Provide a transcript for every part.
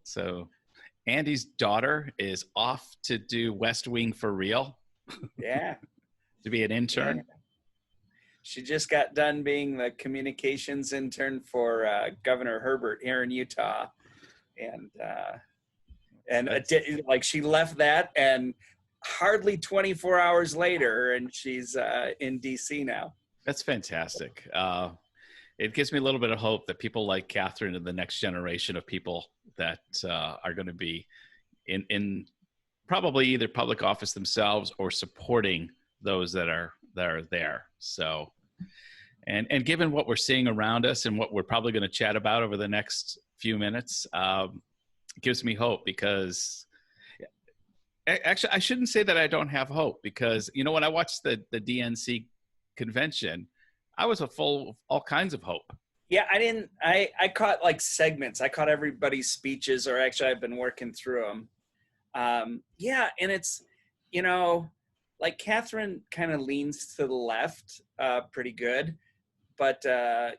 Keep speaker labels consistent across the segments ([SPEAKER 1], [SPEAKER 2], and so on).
[SPEAKER 1] So Andy's daughter is off to do West Wing for real.
[SPEAKER 2] Yeah.
[SPEAKER 1] To be an intern.
[SPEAKER 2] Yeah. She just got done being the communications intern for Governor Herbert here in Utah. And like she left that, and hardly 24 hours later, and she's in DC now.
[SPEAKER 1] That's fantastic. It gives me a little bit of hope that people like Catherine and the next generation of people that are going to be in probably either public office themselves or supporting those that are there. So, and given what we're seeing around us and what we're probably going to chat about over the next few minutes, it gives me hope, because actually I shouldn't say that I don't have hope, because when I watched the DNC convention, I was full of all kinds of hope.
[SPEAKER 2] Yeah, I caught like segments. I caught everybody's speeches, or actually I've been working through them. Yeah, and it's, like Catherine kind of leans to the left pretty good. But, I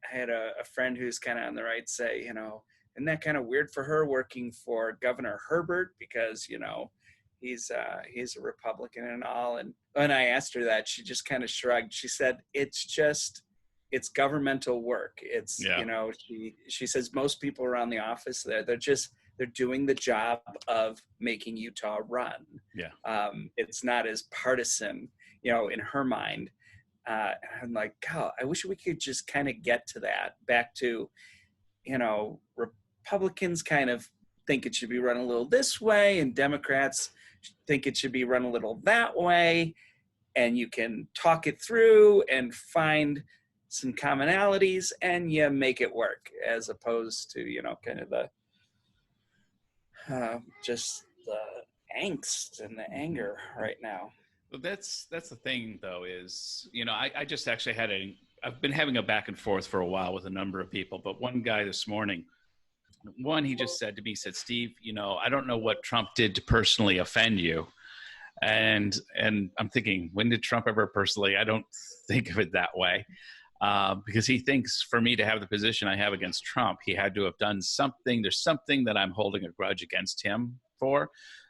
[SPEAKER 2] had a friend who's kind of on the right say, isn't that kind of weird for her working for Governor Herbert, because, he's a Republican and all. And when I asked her that, she just kind of shrugged. She said, it's governmental work. It's, she says most people around the office there, they're doing the job of making Utah run.
[SPEAKER 1] Yeah.
[SPEAKER 2] It's not as partisan, in her mind. And I'm like, God, I wish we could just kind of get to that, back to, Republicans kind of think it should be run a little this way, and Democrats think it should be run a little that way. And you can talk it through and find some commonalities, and you make it work, as opposed to, kind of the just the angst and the anger right now.
[SPEAKER 1] Well, that's the thing, though, is, I just actually I've been having a back and forth for a while with a number of people, but one guy this morning, he just said to me, Steve, I don't know what Trump did to personally offend you. And I'm thinking, when did Trump ever personally? I don't think of it that way. Because he thinks for me to have the position I have against Trump, he had to have done something. There's something that I'm holding a grudge against him for.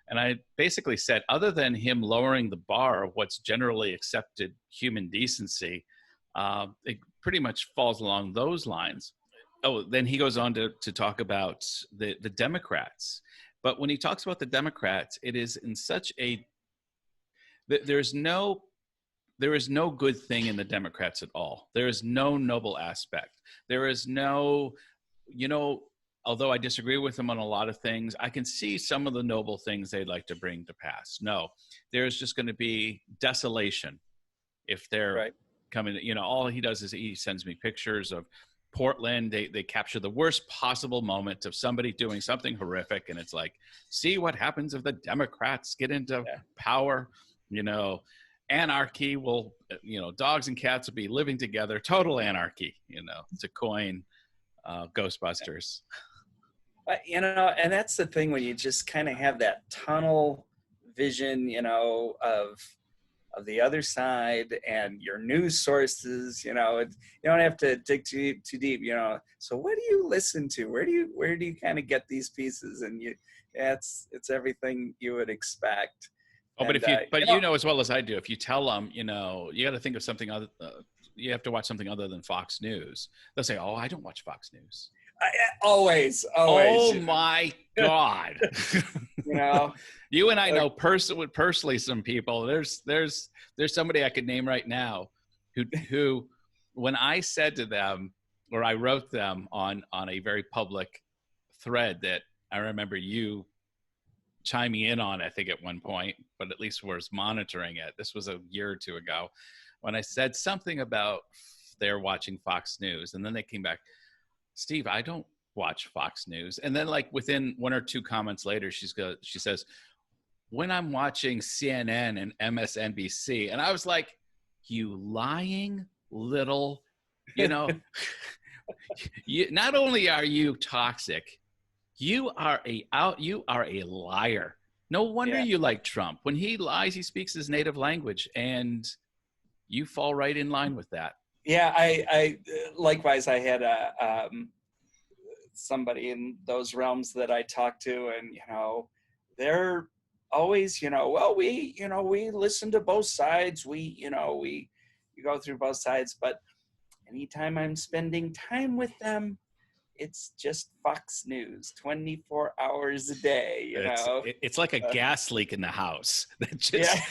[SPEAKER 1] And I basically said, other than him lowering the bar of what's generally accepted human decency, it pretty much falls along those lines. Oh, then he goes on to talk about the Democrats. But when he talks about the Democrats, it is in such there is no good thing in the Democrats at all. There is no noble aspect. There is no, although I disagree with them on a lot of things, I can see some of the noble things they'd like to bring to pass. No, there's just going to be desolation if they're coming. All he does is he sends me pictures of Portland. They capture the worst possible moment of somebody doing something horrific, and it's like, see what happens if the Democrats get into power. Anarchy will, dogs and cats will be living together. Total anarchy, to coin Ghostbusters.
[SPEAKER 2] But, and that's the thing when you just kind of have that tunnel vision, of the other side and your news sources, you don't have to dig too deep, So what do you listen to? Where do you kind of get these pieces? And it's everything you would expect.
[SPEAKER 1] Oh, but you know as well as I do, if you tell them, you got to think of something other. You have to watch something other than Fox News. They'll say, "Oh, I don't watch Fox News."
[SPEAKER 2] Always.
[SPEAKER 1] Oh my God! You and I know personally some people. There's somebody I could name right now, who when I said to them, or I wrote them on a very public thread that I remember you chiming in on, I think at one point, but at least was monitoring it. This was a year or two ago when I said something about they're watching Fox News. And then they came back, Steve, I don't watch Fox News. And then like within one or two comments later, she says, when I'm watching CNN and MSNBC. And I was like, you lying little, not only are you toxic, you are a liar. No wonder you like Trump. When he lies, he speaks his native language, and you fall right in line with that.
[SPEAKER 2] Yeah, I likewise. I had somebody in those realms that I talk to, and they're always, well, we listen to both sides. We go through both sides, but anytime I'm spending time with them, it's just Fox News 24 hours a day,
[SPEAKER 1] It's like a gas leak in the house that
[SPEAKER 2] Yeah.
[SPEAKER 1] just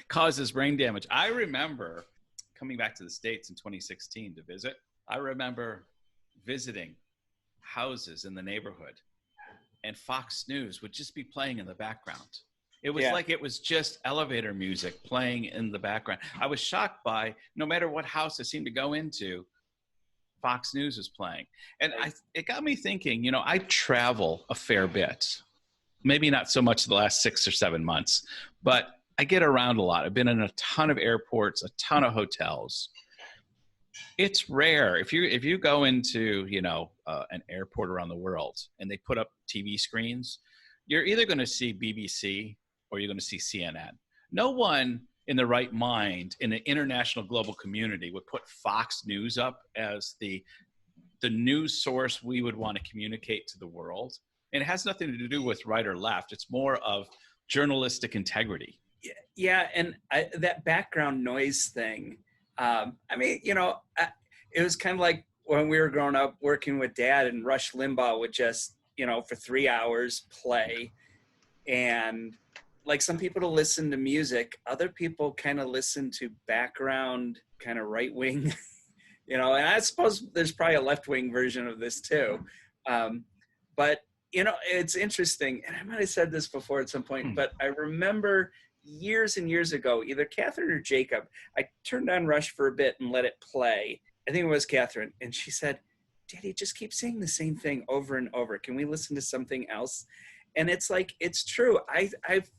[SPEAKER 1] causes brain damage. I remember coming back to the States in 2016 to visit. I remember visiting houses in the neighborhood, and Fox News would just be playing in the background. It was like it was just elevator music playing in the background. I was shocked by, no matter what house I seemed to go into, Fox News was playing. And it got me thinking, I travel a fair bit. Maybe not so much the last 6 or 7 months, but I get around a lot. I've been in a ton of airports, a ton of hotels. It's rare if you go into an airport around the world and they put up TV screens, you're either going to see BBC or you're going to see CNN. No one in the right mind in an international global community would put Fox News up as the news source we would want to communicate to the world. And it has nothing to do with right or left. It's more of journalistic integrity.
[SPEAKER 2] Yeah, and that background noise thing. It was kind of like when we were growing up working with Dad, and Rush Limbaugh would just, for 3 hours play. And like some people to listen to music, other people kind of listen to background kind of right wing, and I suppose there's probably a left wing version of this too. But it's interesting, and I might have said this before at some point, but I remember years and years ago, either Catherine or Jacob, I turned on Rush for a bit and let it play. I think it was Catherine, and she said, "Daddy, just keep saying the same thing over and over. Can we listen to something else?" And it's like, it's true. I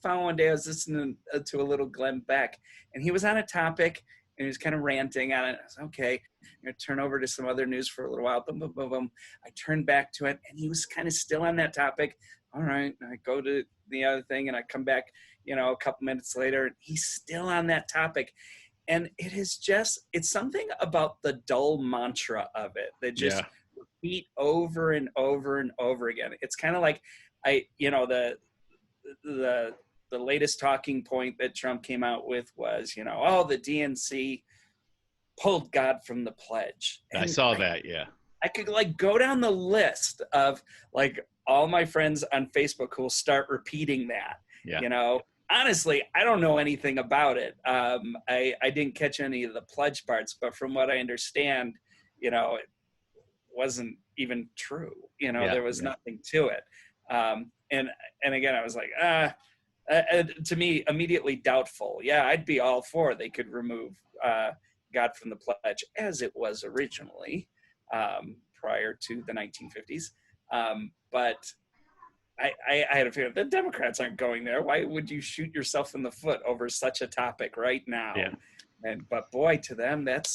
[SPEAKER 2] found one day I was listening to a little Glenn Beck, and he was on a topic, and he was kind of ranting on it. I was okay. I'm going to turn over to some other news for a little while. Boom, boom, boom, boom. I turned back to it, and he was kind of still on that topic. All right. I go to the other thing, and I come back, a couple minutes later, and he's still on that topic. And it's something about the dull mantra of it that just repeat over and over and over again. It's kind of like, the latest talking point that Trump came out with was, the DNC pulled God from the pledge. And
[SPEAKER 1] I saw that. Yeah.
[SPEAKER 2] I could go down the list of all my friends on Facebook who will start repeating that.
[SPEAKER 1] Yeah.
[SPEAKER 2] Honestly, I don't know anything about it. I didn't catch any of the pledge parts, but from what I understand, it wasn't even true. There was nothing to it. And again, I was like, to me, immediately doubtful. Yeah, I'd be all for they could remove God from the pledge as it was originally prior to the 1950s. But I had a feeling the Democrats aren't going there. Why would you shoot yourself in the foot over such a topic right now?
[SPEAKER 1] Yeah.
[SPEAKER 2] But boy, to them, that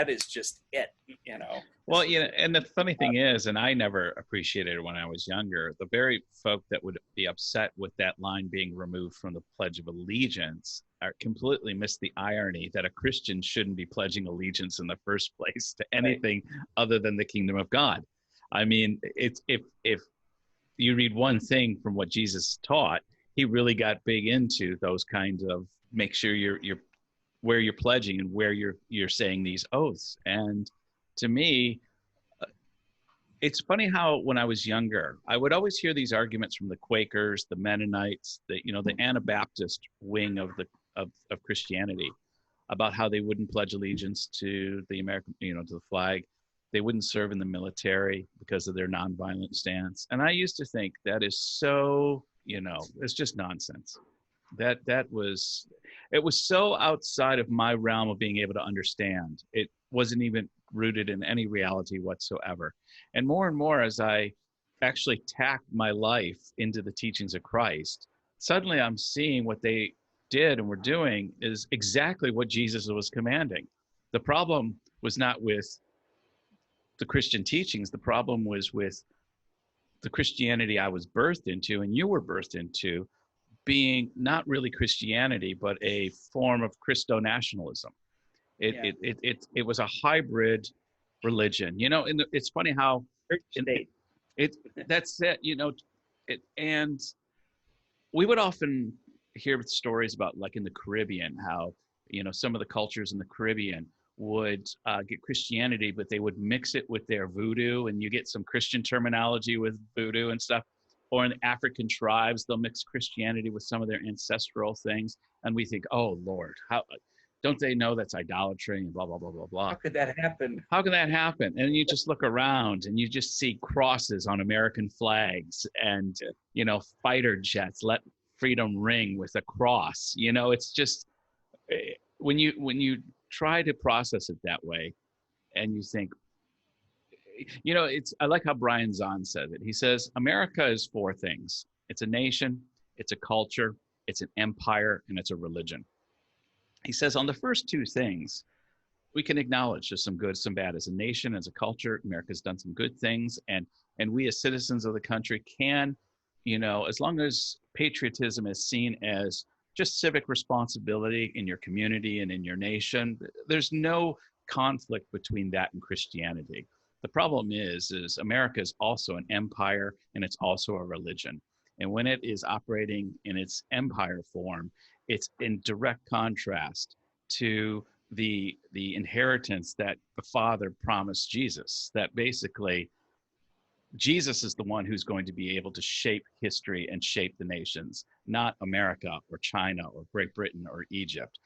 [SPEAKER 2] is just it,
[SPEAKER 1] Well, and the funny thing is, and I never appreciated it when I was younger, the very folk that would be upset with that line being removed from the Pledge of Allegiance are completely missed the irony that a Christian shouldn't be pledging allegiance in the first place to anything other than the kingdom of God. I mean, it's if you read one thing from what Jesus taught, he really got big into those kinds of make sure you're where you're pledging and where you're saying these oaths. And to me, it's funny how when I was younger, I would always hear these arguments from the Quakers, the Mennonites, the Anabaptist wing of Christianity about how they wouldn't pledge allegiance to the American, to the flag. They wouldn't serve in the military because of their nonviolent stance. And I used to think that is so, it's just nonsense. It was so outside of my realm of being able to understand. It wasn't even rooted in any reality whatsoever. And more as I actually tack my life into the teachings of Christ, suddenly I'm seeing what they did and were doing is exactly what Jesus was commanding. The problem was not with the Christian teachings. The problem was with the Christianity I was birthed into and you were birthed into, being not really Christianity, but a form of Christo-nationalism. It was a hybrid religion. And it's funny how it that's it, and we would often hear stories about, like, in the Caribbean, how some of the cultures in the Caribbean would get Christianity, but they would mix it with their voodoo, and you get some Christian terminology with voodoo and stuff. Or in African tribes, they'll mix Christianity with some of their ancestral things, and we think, oh Lord, how don't they know that's idolatry and blah blah blah blah blah.
[SPEAKER 2] How could that happen?
[SPEAKER 1] How can that happen? And you just look around and you just see crosses on American flags and, fighter jets let freedom ring with a cross. It's just when you try to process it that way, and you think, I like how Brian Zahn said it. He says, America is four things. It's a nation, it's a culture, it's an empire, and it's a religion. He says on the first two things, we can acknowledge there's some good, some bad. As a nation, as a culture, America's done some good things, and we as citizens of the country can, as long as patriotism is seen as just civic responsibility in your community and in your nation, there's no conflict between that and Christianity. The problem is America is also an empire, and it's also a religion. And when it is operating in its empire form, it's in direct contrast to the inheritance that the Father promised Jesus, that basically Jesus is the one who's going to be able to shape history and shape the nations, not America or China or Great Britain or Egypt.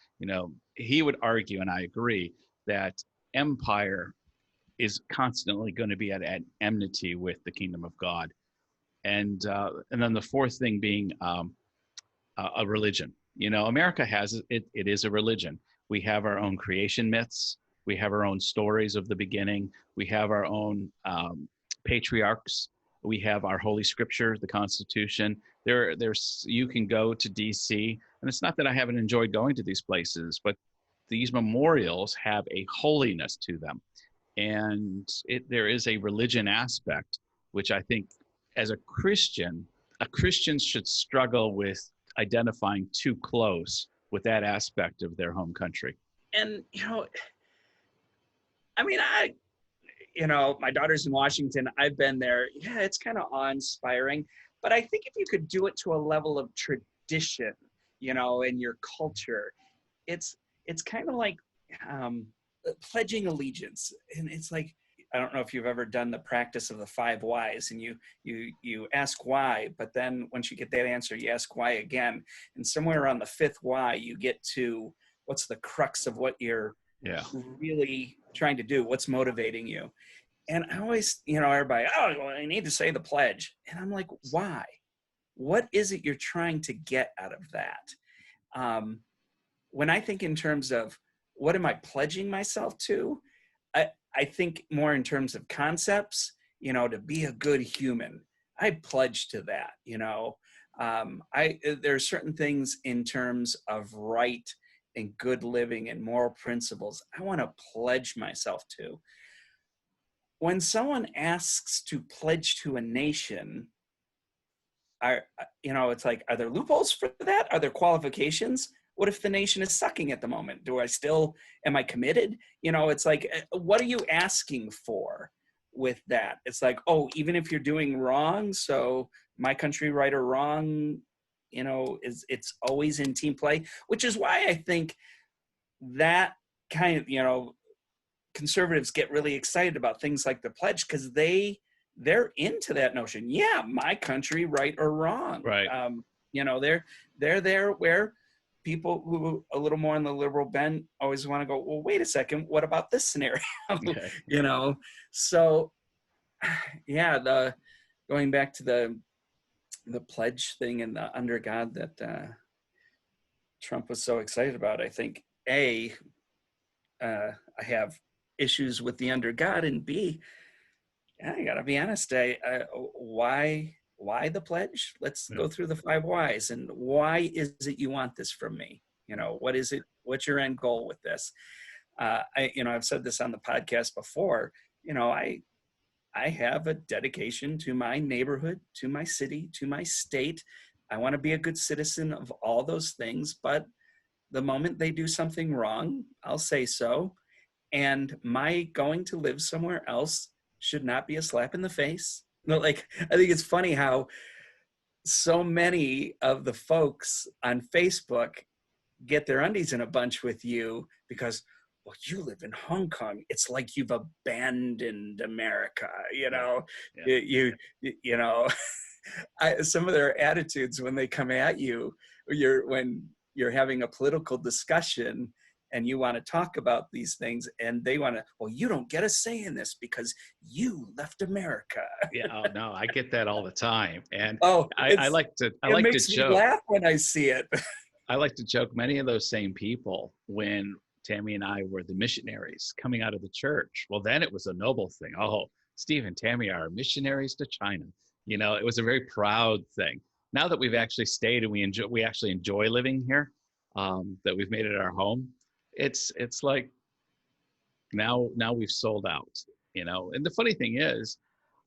[SPEAKER 1] He would argue, and I agree, that empire is constantly going to be at enmity with the kingdom of God. And then the fourth thing being a religion. America has it. It is a religion. We have our own creation myths. We have our own stories of the beginning. We have our own patriarchs. We have our holy scripture, the Constitution. There's you can go to D.C., and it's not that I haven't enjoyed going to these places, but these memorials have a holiness to them, and there is a religion aspect, which I think, as a Christian should struggle with identifying too close with that aspect of their home country.
[SPEAKER 2] And I mean, my daughter's in Washington. I've been there. Yeah, it's kind of awe-inspiring. But I think if you could do it to a level of tradition, in your culture, it's kind of like pledging allegiance. And it's like, I don't know if you've ever done the practice of the 5 whys, and you ask why, but then once you get that answer, you ask why again. And somewhere around the 5th why, you get to what's the crux of what you're really trying to do, what's motivating you. And I always, everybody, well, I need to say the pledge. And I'm like, why? What is it you're trying to get out of that? When I think in terms of what am I pledging myself to, I think more in terms of concepts, to be a good human. I pledge to that, there are certain things in terms of right and good living and moral principles I want to pledge myself to. When someone asks to pledge to a nation, it's like, are there loopholes for that? Are there qualifications? What if the nation is sucking at the moment? Am I committed? It's like, what are you asking for with that? It's like, oh, even if you're doing wrong, so my country, right or wrong, it's always in team play, which is why I think that kind of, conservatives get really excited about things like the pledge, because they're into that notion. Yeah, my country, right or wrong.
[SPEAKER 1] Right.
[SPEAKER 2] They're there where people who are a little more on the liberal bent always want to go, well, wait a second, what about this scenario?
[SPEAKER 1] Okay.
[SPEAKER 2] So yeah, going back to the pledge thing and the under God that Trump was so excited about, I think I have issues with the under God, and B, I gotta be honest, why the pledge? Let's go through the 5 whys. And why is it you want this from me? What is it? What's your end goal with this? I've said this on the podcast before. I have a dedication to my neighborhood, to my city, to my state. I want to be a good citizen of all those things. But the moment they do something wrong, I'll say so. And my going to live somewhere else should not be a slap in the face. No, like, I think it's funny how so many of the folks on Facebook get their undies in a bunch with you because, well, you live in Hong Kong. It's like you've abandoned America, you
[SPEAKER 1] Yeah,
[SPEAKER 2] know.
[SPEAKER 1] yeah,
[SPEAKER 2] You know, some of their attitudes when they come at you, when you're having a political discussion and you want to talk about these things, and they want to, well, you don't get a say in this because you left America.
[SPEAKER 1] yeah. Oh no, I get that all the time, and
[SPEAKER 2] Oh,
[SPEAKER 1] I like to
[SPEAKER 2] it makes me
[SPEAKER 1] joke.
[SPEAKER 2] laugh when I see it.
[SPEAKER 1] I like to joke. Many of those same people, when Tammy and I were the missionaries coming out of the church, well, then it was a noble thing. Oh, Steve and Tammy are missionaries to China. You know, it was a very proud thing. Now that we've actually stayed and we actually enjoy living here, that we've made it our home, it's like now we've sold out. You know, and the funny thing is,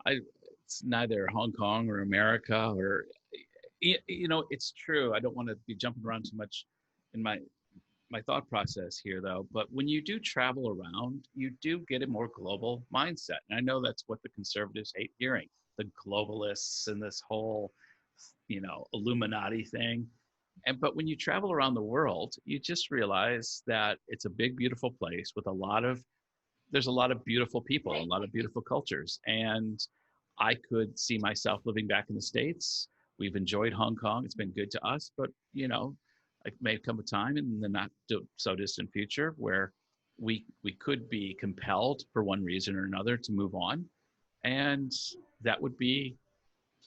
[SPEAKER 1] it's neither Hong Kong or America or you know, it's true. I don't want to be jumping around too much in my thought process here, though. But when you do travel around, you do get a more global mindset, and I know that's what the conservatives hate hearing: the globalists and this whole, you know, Illuminati thing. But when you travel around the world, you just realize that it's a big, beautiful place with there's a lot of beautiful people, a lot of beautiful cultures. And I could see myself living back in the States. We've enjoyed Hong Kong. It's been good to us, but you know, it may come a time in the not so distant future where we could be compelled for one reason or another to move on. And that would be,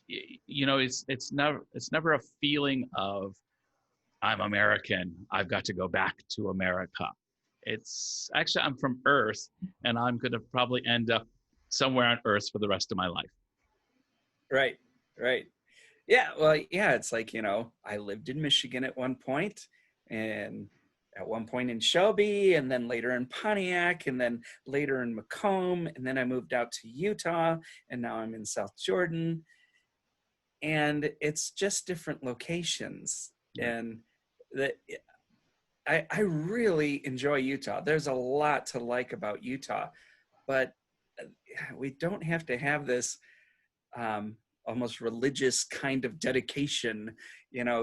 [SPEAKER 1] you know, it's never a feeling of I'm American, I've got to go back to America. It's actually, I'm from Earth, and I'm going to probably end up somewhere on Earth for the rest of my life.
[SPEAKER 2] Right, right. Yeah, well, yeah, it's like, I lived in Michigan at one point, and at one point in Shelby, and then later in Pontiac, and then later in Macomb, and then I moved out to Utah, and now I'm in South Jordan. And it's just different locations.
[SPEAKER 1] Yeah.
[SPEAKER 2] And the, I really enjoy Utah. There's a lot to like about Utah, but we don't have to have this almost religious kind of dedication,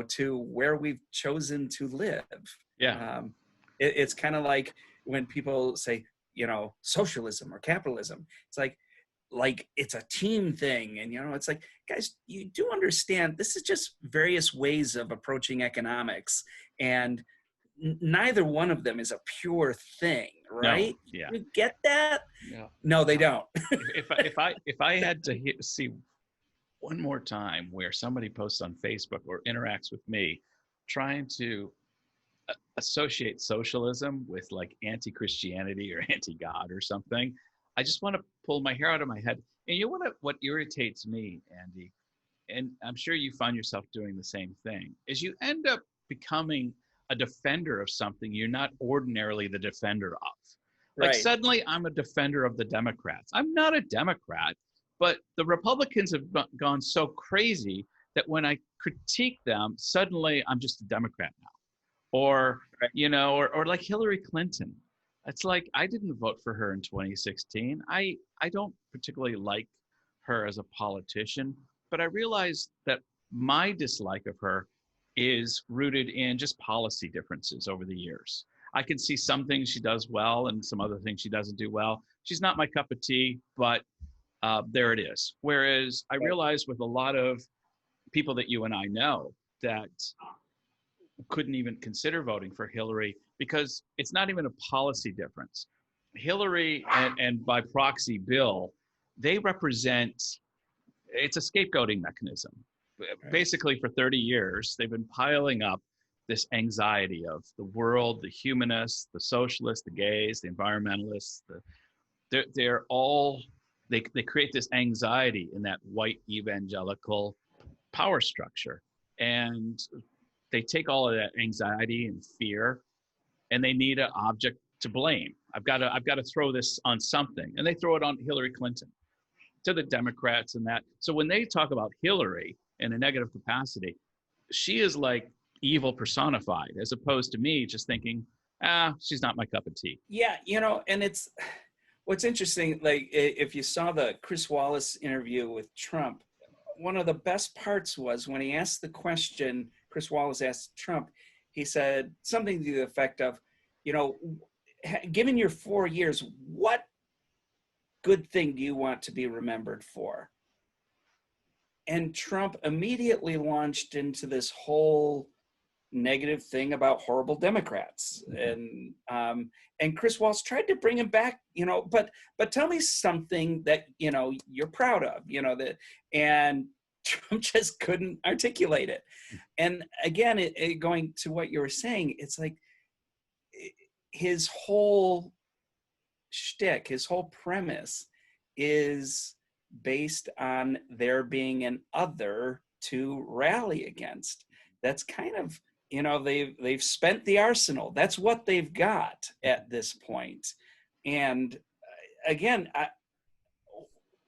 [SPEAKER 2] to where we've chosen to live.
[SPEAKER 1] Yeah.
[SPEAKER 2] It's kind of like when people say, socialism or capitalism. It's like it's a team thing, and it's like, guys, you do understand this is just various ways of approaching economics, and neither one of them is a pure thing,
[SPEAKER 1] No.
[SPEAKER 2] right?
[SPEAKER 1] Yeah.
[SPEAKER 2] You get that?
[SPEAKER 1] Yeah.
[SPEAKER 2] No, they don't.
[SPEAKER 1] If I had to see one more time where somebody posts on Facebook or interacts with me trying to associate socialism with like anti-Christianity or anti-God or something, I just want to pull my hair out of my head. And you know what irritates me, Andy, and I'm sure you find yourself doing the same thing, is you end up becoming a defender of something you're not ordinarily the defender of. Like
[SPEAKER 2] Right.
[SPEAKER 1] suddenly I'm a defender of the Democrats. I'm not a Democrat, but the Republicans have gone so crazy that when I critique them, suddenly I'm just a Democrat now. Or,
[SPEAKER 2] Right.
[SPEAKER 1] or like Hillary Clinton. It's like I didn't vote for her in 2016. I don't particularly like her as a politician, but I realized that my dislike of her is rooted in just policy differences over the years. I can see some things she does well and some other things she doesn't do well. She's not my cup of tea, but there it is. Whereas I realized with a lot of people that you and I know that couldn't even consider voting for Hillary because it's not even a policy difference. Hillary and by proxy Bill, they represent, it's a scapegoating mechanism.
[SPEAKER 2] Right.
[SPEAKER 1] Basically, for 30 years, they've been piling up this anxiety of the world, the humanists, the socialists, the gays, the environmentalists. They're all, they create this anxiety in that white evangelical power structure. And they take all of that anxiety and fear and they need an object to blame. I've got to throw this on something. And they throw it on Hillary Clinton, to the Democrats and that. So when they talk about Hillary in a negative capacity, she is like evil personified, as opposed to me just thinking, she's not my cup of tea.
[SPEAKER 2] Yeah, and it's what's interesting, like if you saw the Chris Wallace interview with Trump, one of the best parts was when he asked the question, Chris Wallace asked Trump, he said something to the effect of, you know, given your 4 years, what good thing do you want to be remembered for? And Trump immediately launched into this whole negative thing about horrible Democrats, and Chris Wallace tried to bring him back, you know, but tell me something that you know you're proud of, you know, that, and Trump just couldn't articulate it. And again, going to what you were saying, it's like his whole shtick, his whole premise is based on there being an other to rally against. That's kind of, you know, they've spent the arsenal. That's what they've got at this point. And again,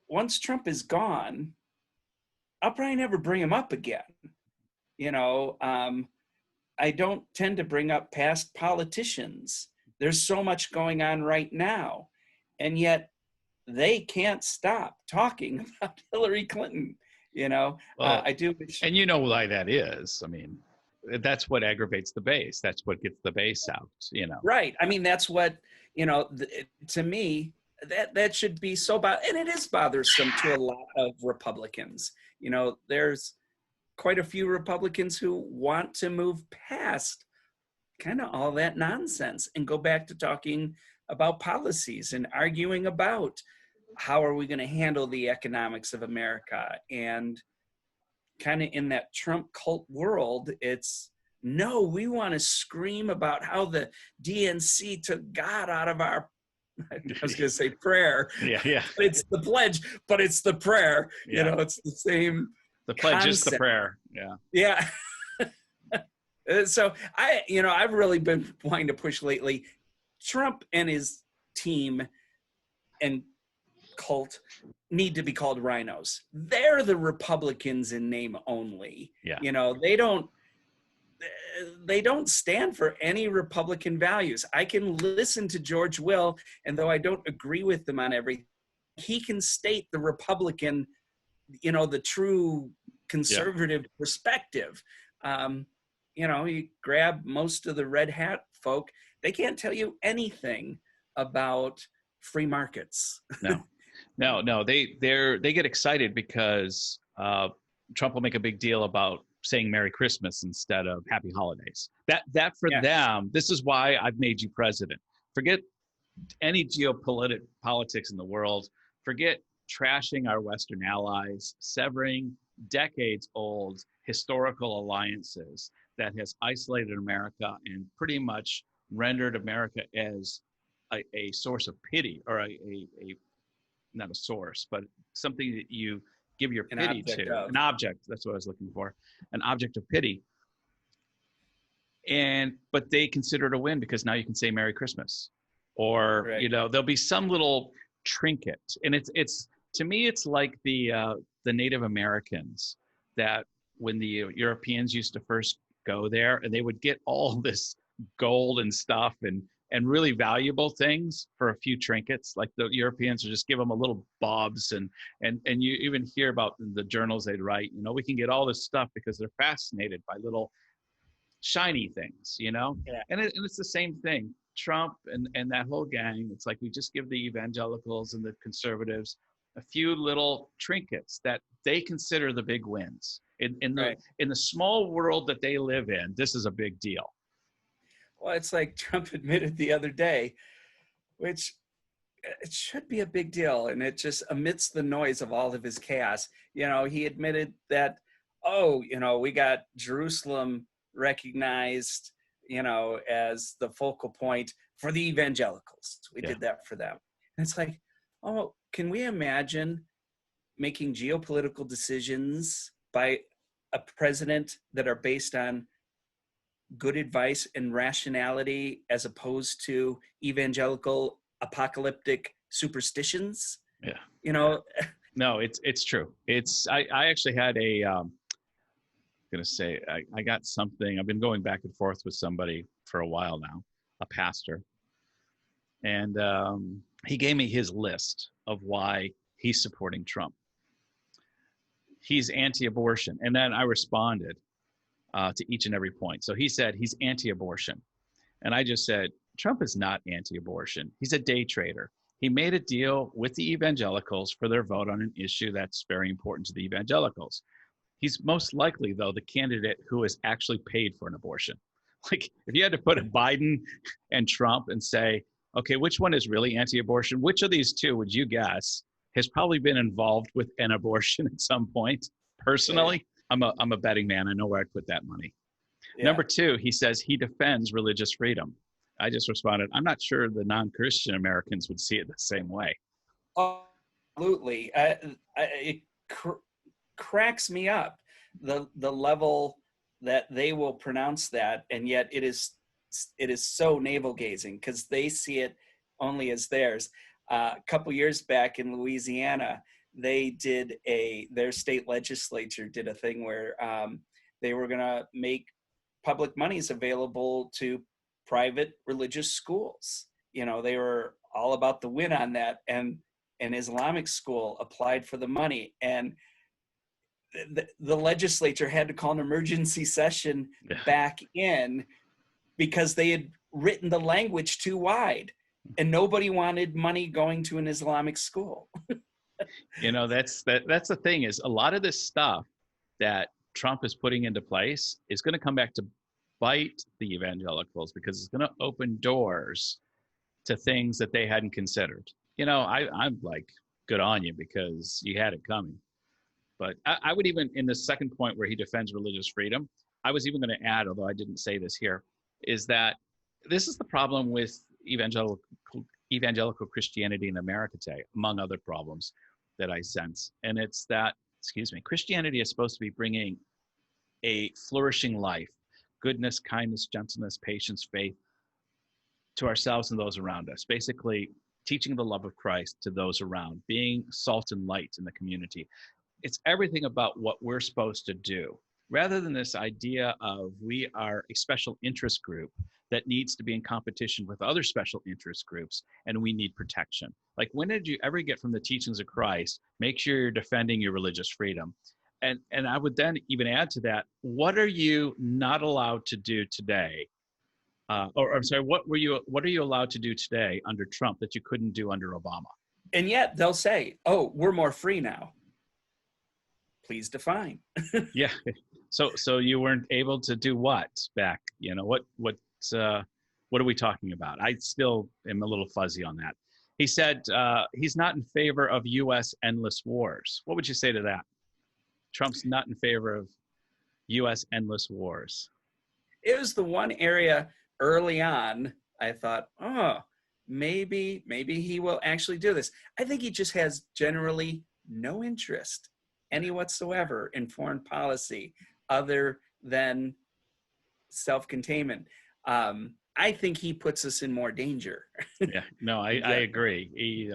[SPEAKER 2] once Trump is gone, I'll probably never bring him up again. You know, I don't tend to bring up past politicians. There's so much going on right now, and yet they can't stop talking about Hillary Clinton. You know,
[SPEAKER 1] Well,
[SPEAKER 2] I do.
[SPEAKER 1] and you know why that is. I mean, that's what aggravates the base. That's what gets the base out, you know.
[SPEAKER 2] Right. I mean, that's what, you know, to me, that should be so and it is bothersome to a lot of Republicans. You know, there's quite a few Republicans who want to move past kind of all that nonsense and go back to talking about policies and arguing about how are we going to handle the economics of America. And kind of in that Trump cult world, it's no, we want to scream about how the DNC took God out of our, I was going to say prayer.
[SPEAKER 1] Yeah.
[SPEAKER 2] It's the pledge, but it's the prayer.
[SPEAKER 1] Yeah.
[SPEAKER 2] You know, it's the same.
[SPEAKER 1] The pledge is the
[SPEAKER 2] concept.
[SPEAKER 1] prayer. Yeah.
[SPEAKER 2] Yeah. So I've really been wanting to push lately. Trump and his team and cult need to be called rhinos. They're the Republicans in name only.
[SPEAKER 1] Yeah.
[SPEAKER 2] You know, they don't stand for any Republican values. I can listen to George Will, and though I don't agree with him on everything, he can state the Republican, you know, the true conservative perspective. You know, you grab most of the red hat folk, they can't tell you anything about free markets.
[SPEAKER 1] No. They get excited because Trump will make a big deal about saying Merry Christmas instead of Happy Holidays. That for them, this is why I've made you president. Forget any politics in the world. Forget trashing our Western allies, severing decades-old historical alliances that has isolated America and pretty much rendered America as a source of pity, or a not a source, but something that you give your pity to. An object, that's what I was looking for, an object of pity. But they consider it a win because now you can say Merry Christmas, or you know, there'll be some little trinket. And it's to me, it's like the Native Americans, that when the Europeans used to first go there, and they would get all this gold and stuff and really valuable things for a few trinkets. Like the Europeans would just give them a little bobs, and you even hear about the journals they'd write, you know, we can get all this stuff because they're fascinated by little shiny things, you know? Yeah. And it's the same thing. Trump and that whole gang, it's like we just give the evangelicals and the conservatives a few little trinkets that they consider the big wins. In the small world that they live in, this is a big deal.
[SPEAKER 2] Well, it's like Trump admitted the other day, which it should be a big deal. And it just, amidst the noise of all of his chaos, you know, he admitted that, you know, we got Jerusalem recognized, you know, as the focal point for the evangelicals. We did that for them. And it's like, can we imagine making geopolitical decisions by a president that are based on good advice and rationality as opposed to evangelical apocalyptic superstitions?
[SPEAKER 1] Yeah.
[SPEAKER 2] You know?
[SPEAKER 1] No, it's true. I actually had I got something. I've been going back and forth with somebody for a while now, a pastor. And he gave me his list of why he's supporting Trump. He's anti-abortion. And then I responded to each and every point. So he said he's anti-abortion. And I just said, Trump is not anti-abortion. He's a day trader. He made a deal with the evangelicals for their vote on an issue that's very important to the evangelicals. He's most likely, though, the candidate who has actually paid for an abortion. Like, if you had to put a Biden and Trump and say, okay, which one is really anti-abortion? Which of these two would you guess has probably been involved with an abortion at some point? Personally, I'm a betting man. I know where I'd put that money. Yeah. Number two, he says he defends religious freedom. I just responded, I'm not sure the non-Christian Americans would see it the same way.
[SPEAKER 2] Absolutely. It cracks me up, the level that they will pronounce that, and yet it is so navel-gazing because they see it only as theirs. A couple years back in Louisiana, their state legislature did a thing where they were going to make public monies available to private religious schools. You know, they were all about the win on that, and an Islamic school applied for the money, and the legislature had to call an emergency session back in because they had written the language too wide, and nobody wanted money going to an Islamic school.
[SPEAKER 1] You know, that's the thing, is a lot of this stuff that Trump is putting into place is going to come back to bite the evangelicals, because it's going to open doors to things that they hadn't considered. You know, I'm like, good on you, because you had it coming. But I would even, in the second point where he defends religious freedom, I was even going to add, although I didn't say this here, is that this is the problem with evangelical Christianity in America today, among other problems that I sense. And it's that, Christianity is supposed to be bringing a flourishing life, goodness, kindness, gentleness, patience, faith, to ourselves and those around us. Basically, teaching the love of Christ to those around, being salt and light in the community. It's everything about what we're supposed to do, rather than this idea of we are a special interest group that needs to be in competition with other special interest groups, and we need protection. Like, when did you ever get from the teachings of Christ, make sure you're defending your religious freedom? And I would then even add to that, what are you not allowed to do today? Or I'm sorry, what are you allowed to do today under Trump that you couldn't do under Obama?
[SPEAKER 2] And yet they'll say, oh, we're more free now. Please define.
[SPEAKER 1] Yeah. So you weren't able to do what back? You know, what are we talking about? I still am a little fuzzy on that. He said he's not in favor of U.S. endless wars. What would you say to that? Trump's not in favor of U.S. endless wars.
[SPEAKER 2] It was the one area early on I thought, oh, maybe he will actually do this. I think he just has generally no interest, any whatsoever, in foreign policy other than self-containment. I think he puts us in more danger.
[SPEAKER 1] Yeah, no, I agree.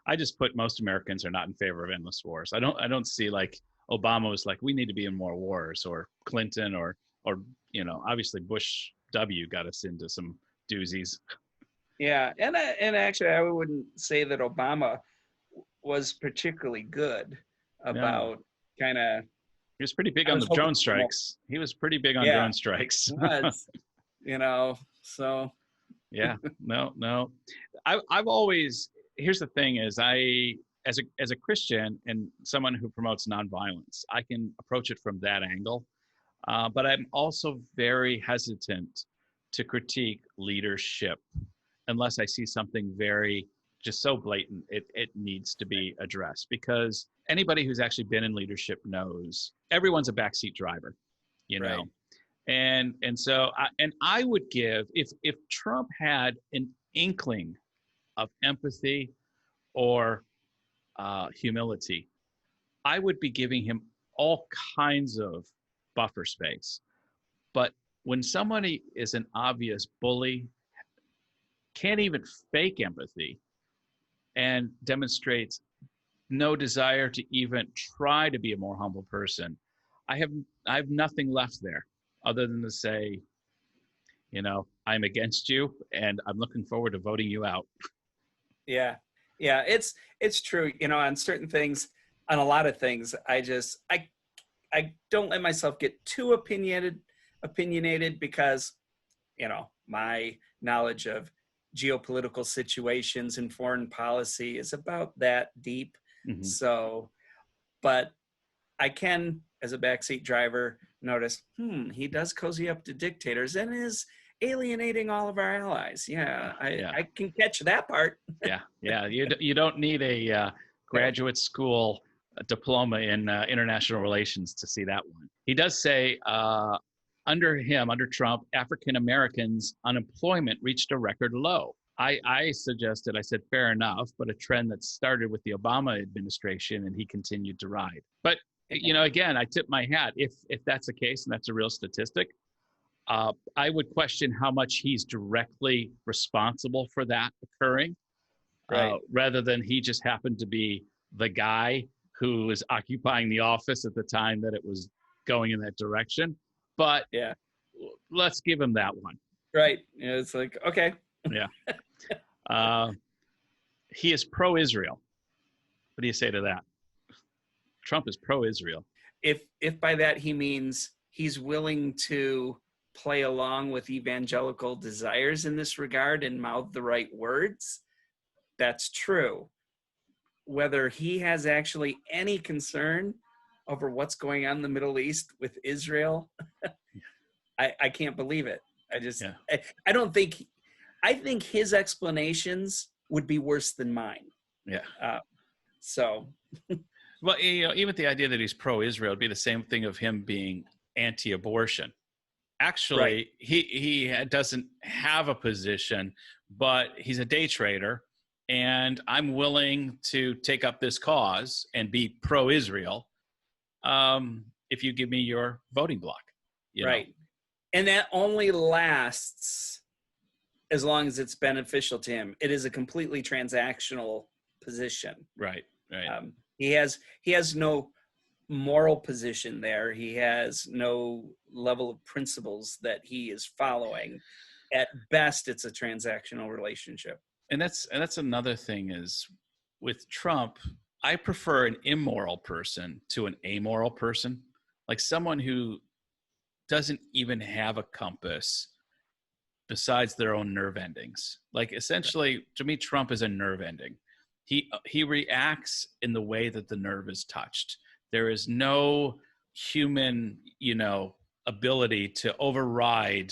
[SPEAKER 1] I just put most Americans are not in favor of endless wars. I don't see, like, Obama was like, we need to be in more wars, or Clinton, or you know, obviously Bush W got us into some doozies.
[SPEAKER 2] Yeah, and actually I wouldn't say that Obama was particularly good about kind of.
[SPEAKER 1] He was pretty big on the drone strikes. He was pretty big on drone strikes.
[SPEAKER 2] Was, you know, so.
[SPEAKER 1] Yeah, no. I've always, here's the thing is, as a Christian and someone who promotes nonviolence, I can approach it from that angle. But I'm also very hesitant to critique leadership unless I see something very just so blatant it needs to be addressed. Because anybody who's actually been in leadership knows everyone's a backseat driver, you know. Right. And so I would give, if Trump had an inkling of empathy or humility, I would be giving him all kinds of buffer space. But when somebody is an obvious bully, can't even fake empathy, and demonstrates no desire to even try to be a more humble person, I have nothing left there other than to say, I'm against you, and I'm looking forward to voting you out.
[SPEAKER 2] Yeah. Yeah. It's true. On certain things, on a lot of things, I don't let myself get too opinionated because, my knowledge of geopolitical situations and foreign policy is about that deep.
[SPEAKER 1] Mm-hmm.
[SPEAKER 2] So, but I can, as a backseat driver, notice, he does cozy up to dictators and is alienating all of our allies. Yeah,
[SPEAKER 1] Yeah.
[SPEAKER 2] I can catch that part.
[SPEAKER 1] Yeah. You don't need a graduate school diploma in international relations to see that one. He does say, under Trump, African Americans' unemployment reached a record low. I suggested, I said, fair enough, but a trend that started with the Obama administration and he continued to ride. But, again, I tip my hat. If that's the case and that's a real statistic, I would question how much he's directly responsible for that occurring,
[SPEAKER 2] Right.
[SPEAKER 1] rather than he just happened to be the guy who was occupying the office at the time that it was going in that direction. But
[SPEAKER 2] Yeah.
[SPEAKER 1] let's give him that one.
[SPEAKER 2] Right. It's like, okay.
[SPEAKER 1] Yeah. He is pro-Israel. What do you say to that? Trump is pro-Israel.
[SPEAKER 2] If by that he means he's willing to play along with evangelical desires in this regard and mouth the right words, that's true. Whether he has actually any concern over what's going on in the Middle East with Israel, I can't believe it. I don't think, I think his explanations would be worse than mine.
[SPEAKER 1] Yeah.
[SPEAKER 2] So.
[SPEAKER 1] Well, even the idea that he's pro-Israel would be the same thing of him being anti-abortion. Actually, right. He doesn't have a position, but he's a day trader, and I'm willing to take up this cause and be pro-Israel if you give me your voting block.
[SPEAKER 2] Right. And that only lasts as long as it's beneficial to him. It is a completely transactional position.
[SPEAKER 1] Right.
[SPEAKER 2] He has no moral position there. He has no level of principles that he is following. At best, it's a transactional relationship.
[SPEAKER 1] And that's another thing is with Trump, I prefer an immoral person to an amoral person, like someone who doesn't even have a compass besides their own nerve endings. Like essentially, to me, Trump is a nerve ending. He reacts in the way that the nerve is touched. There is no human, ability to override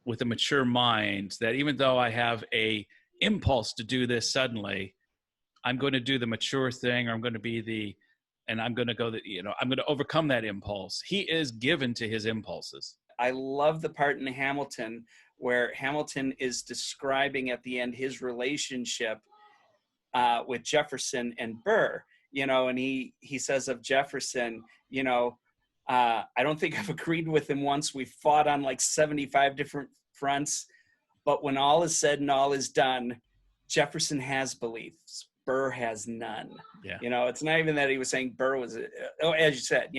[SPEAKER 1] with a mature mind that even though I have a impulse to do this suddenly, I'm going to do the mature thing, or I'm going to I'm going to go I'm going to overcome that impulse. He is given to his impulses.
[SPEAKER 2] I love the part in Hamilton where Hamilton is describing at the end his relationship with Jefferson and Burr, and he says of Jefferson, I don't think I've agreed with him once. We fought on like 75 different fronts, but when all is said and all is done, Jefferson has beliefs. Burr has none.
[SPEAKER 1] Yeah.
[SPEAKER 2] It's not even that he was saying Burr was, as you said,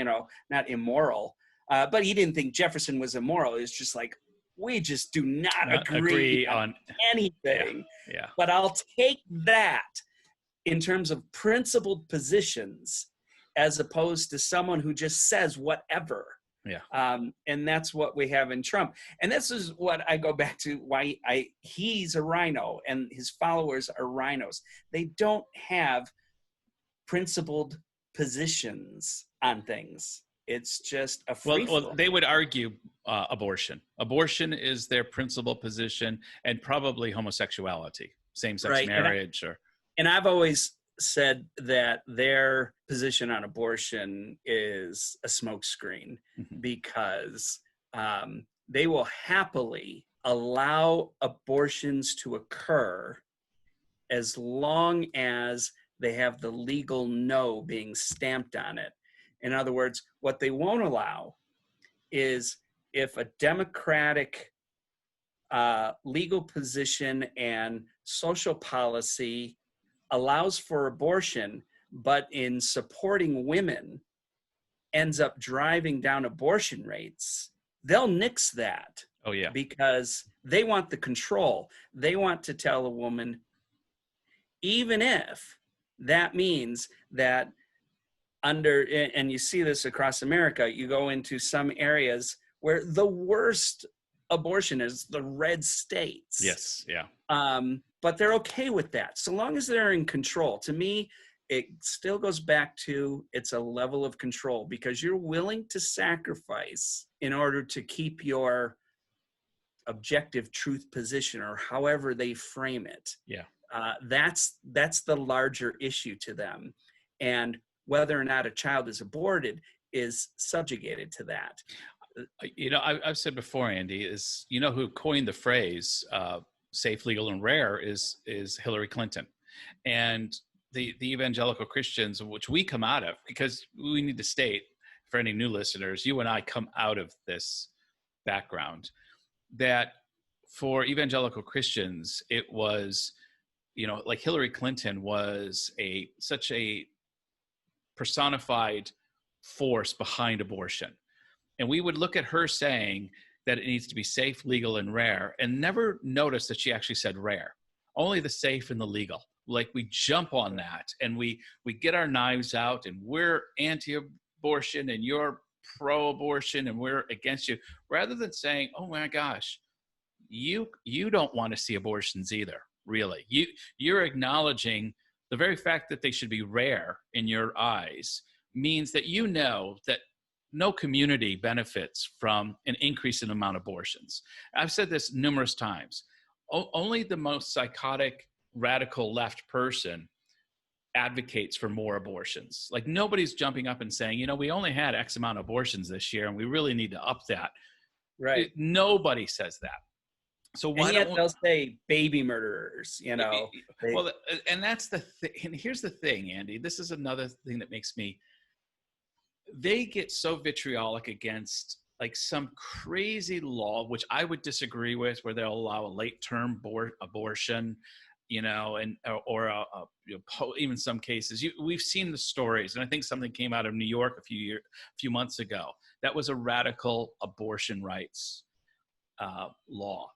[SPEAKER 2] not immoral, but he didn't think Jefferson was immoral. It's just like, we just do not agree on anything.
[SPEAKER 1] Yeah.
[SPEAKER 2] But I'll take that in terms of principled positions as opposed to someone who just says whatever.
[SPEAKER 1] Yeah.
[SPEAKER 2] And that's what we have in Trump. And this is what I go back to why he's a rhino and his followers are rhinos. They don't have principled positions on things. It's just a free
[SPEAKER 1] well, they would argue abortion. Abortion is their principal position, and probably homosexuality, same-sex marriage.
[SPEAKER 2] And I've always said that their position on abortion is a smokescreen, mm-hmm. because they will happily allow abortions to occur as long as they have the legal no being stamped on it. In other words, what they won't allow is if a democratic legal position and social policy allows for abortion, but in supporting women ends up driving down abortion rates, they'll nix that.
[SPEAKER 1] Oh yeah.
[SPEAKER 2] because they want the control. They want to tell a woman, even if that means that and you see this across America, you go into some areas where the worst abortion is the red states.
[SPEAKER 1] Yes. Yeah.
[SPEAKER 2] But they're okay with that. So long as they're in control. To me, it still goes back to it's a level of control because you're willing to sacrifice in order to keep your objective truth position or however they frame it.
[SPEAKER 1] Yeah.
[SPEAKER 2] That's the larger issue to them. And whether or not a child is aborted is subjugated to that.
[SPEAKER 1] I've said before, Andy, is who coined the phrase safe, legal, and rare is Hillary Clinton. And the evangelical Christians, which we come out of, because we need to state for any new listeners, you and I come out of this background, that for evangelical Christians, it was, like Hillary Clinton was such a personified force behind abortion. And we would look at her saying that it needs to be safe, legal, and rare, and never notice that she actually said rare, only the safe and the legal. Like we jump on that and we get our knives out and we're anti-abortion and you're pro-abortion and we're against you, rather than saying, oh my gosh, you don't want to see abortions either, really. You're acknowledging the very fact that they should be rare in your eyes means that that no community benefits from an increase in the amount of abortions. I've said this numerous times. Only the most psychotic, radical left person advocates for more abortions. Like nobody's jumping up and saying, we only had X amount of abortions this year and we really need to up that.
[SPEAKER 2] Right.
[SPEAKER 1] Nobody says that. So why
[SPEAKER 2] and yet they'll say baby murderers,
[SPEAKER 1] Well, and that's the thing. And here's the thing, Andy, this is another thing that makes me, they get so vitriolic against like some crazy law, which I would disagree with, where they'll allow a late term abortion, and or even some cases. We've seen the stories, and I think something came out of New York a few months ago that was a radical abortion rights law.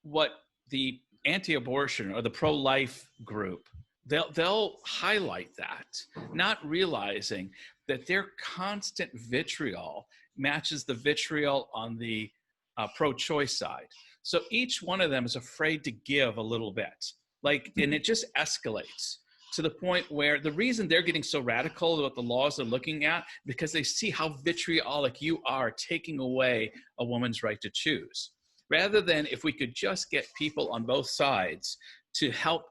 [SPEAKER 1] What the anti-abortion or the pro-life group, they'll highlight that, not realizing that their constant vitriol matches the vitriol on the pro-choice side. So each one of them is afraid to give a little bit, and it just escalates to the point where the reason they're getting so radical about the laws they're looking at, because they see how vitriolic you are taking away a woman's right to choose. Rather than if we could just get people on both sides to help,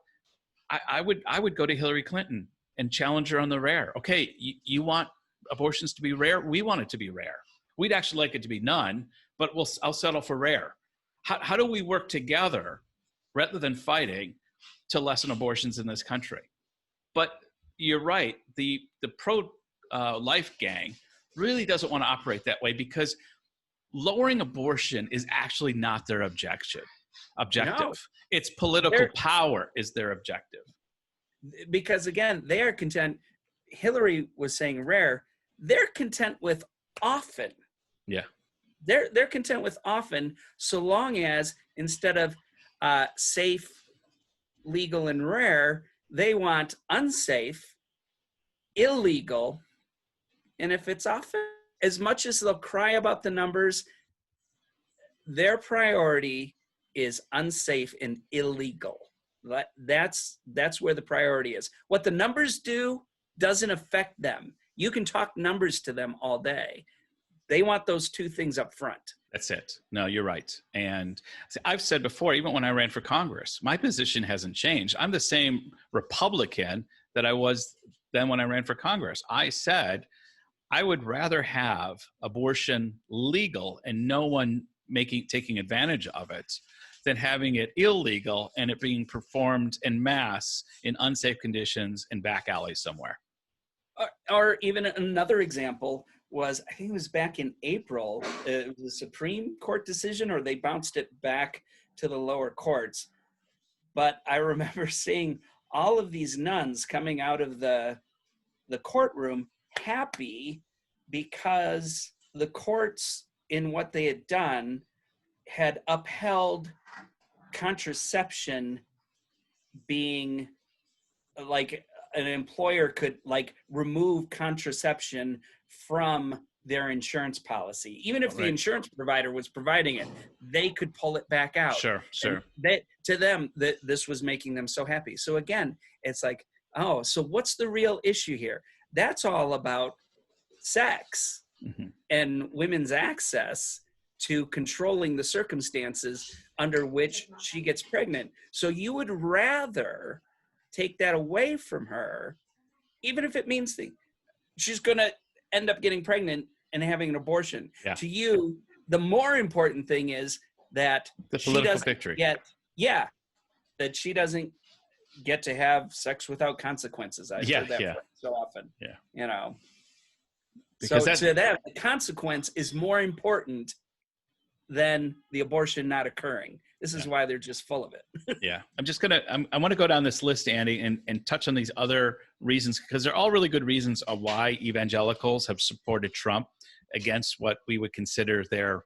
[SPEAKER 1] I would go to Hillary Clinton and challenge her on the rare. Okay, you want abortions to be rare? We want it to be rare. We'd actually like it to be none, but I'll settle for rare. How do we work together rather than fighting to lessen abortions in this country? But you're right, the pro-life gang really doesn't want to operate that way, because lowering abortion is actually not their objective.
[SPEAKER 2] No.
[SPEAKER 1] It's political power is their objective.
[SPEAKER 2] Because again, they are content. Hillary was saying rare. They're content with often.
[SPEAKER 1] Yeah.
[SPEAKER 2] They're content with often, so long as instead of safe, legal, and rare, they want unsafe, illegal, and if it's often, as much as they'll cry about the numbers, their priority is unsafe and illegal. That's where the priority is. What the numbers do doesn't affect them. You can talk numbers to them all day. They want those two things up front.
[SPEAKER 1] That's it. No, you're right. And I've said before, even when I ran for Congress, my position hasn't changed. I'm the same Republican that I was then when I ran for Congress. I said I would rather have abortion legal and no one taking advantage of it than having it illegal and it being performed en masse in unsafe conditions in back alleys somewhere.
[SPEAKER 2] Or even another example was, I think it was back in April, it was a Supreme Court decision, or they bounced it back to the lower courts. But I remember seeing all of these nuns coming out of the courtroom happy because the courts, in what they had done, had upheld contraception being like an employer could like remove contraception from their insurance policy. Even if the insurance provider was providing it, they could pull it back out.
[SPEAKER 1] Sure.
[SPEAKER 2] And to them, this was making them so happy. So again, it's like, oh, so what's the real issue here? That's all about sex and women's access to controlling the circumstances under which she gets pregnant. So you would rather take that away from her, even if it means she's going to end up getting pregnant and having an abortion.
[SPEAKER 1] Yeah.
[SPEAKER 2] To you, the more important thing is that
[SPEAKER 1] the political victory.
[SPEAKER 2] That she doesn't get to have sex without consequences. I hear that so often.
[SPEAKER 1] Yeah.
[SPEAKER 2] You know.
[SPEAKER 1] Because
[SPEAKER 2] so to them, the consequence is more important than the abortion not occurring. This is why they're just full of it.
[SPEAKER 1] Yeah. I want to go down this list, Andy, and touch on these other reasons, because they're all really good reasons of why evangelicals have supported Trump against what we would consider their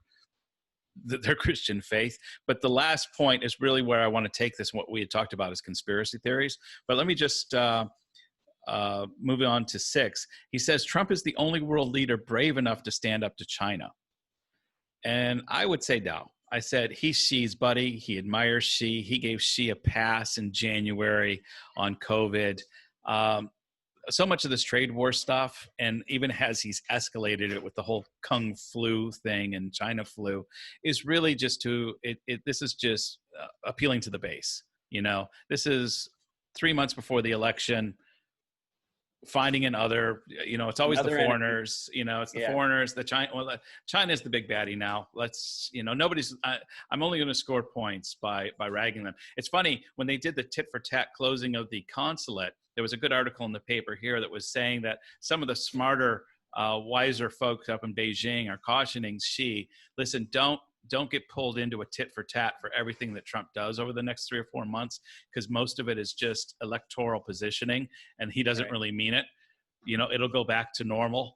[SPEAKER 1] Christian faith. But the last point is really where I want to take this, what we had talked about as conspiracy theories. But let me just moving on to 6. He says, Trump is the only world leader brave enough to stand up to China. And I would say no. I said, he's Xi's buddy. He admires Xi. He gave Xi a pass in January on COVID. So much of this trade war stuff, and even as he's escalated it with the whole Kung flu thing and China flu, is really just this is just appealing to the base. You know, this is 3 months before the election. Finding another, it's always the foreigners, it's the foreigners, China is the big baddie now. Let's, I'm only going to score points by ragging them. It's funny, when they did the tit for tat closing of the consulate, there was a good article in the paper here that was saying that some of the smarter, wiser folks up in Beijing are cautioning Xi, listen, don't get pulled into a tit for tat for everything that Trump does over the next 3 or 4 months, because most of it is just electoral positioning, and he doesn't really mean it. It'll go back to normal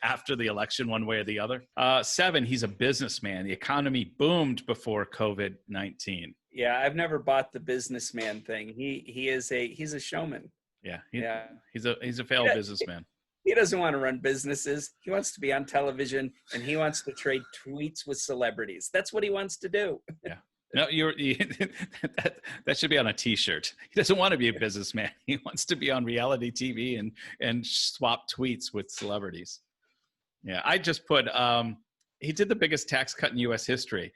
[SPEAKER 1] after the election, one way or the other. 7, he's a businessman. The economy boomed before COVID-19.
[SPEAKER 2] Yeah, I've never bought the businessman thing. He's a showman.
[SPEAKER 1] Yeah, he's a failed businessman.
[SPEAKER 2] He doesn't want to run businesses. He wants to be on television, and he wants to trade tweets with celebrities. That's what he wants to do.
[SPEAKER 1] Yeah. No, that should be on a T-shirt. He doesn't want to be a businessman. He wants to be on reality TV and swap tweets with celebrities. Yeah, I just put he did the biggest tax cut in U.S. history.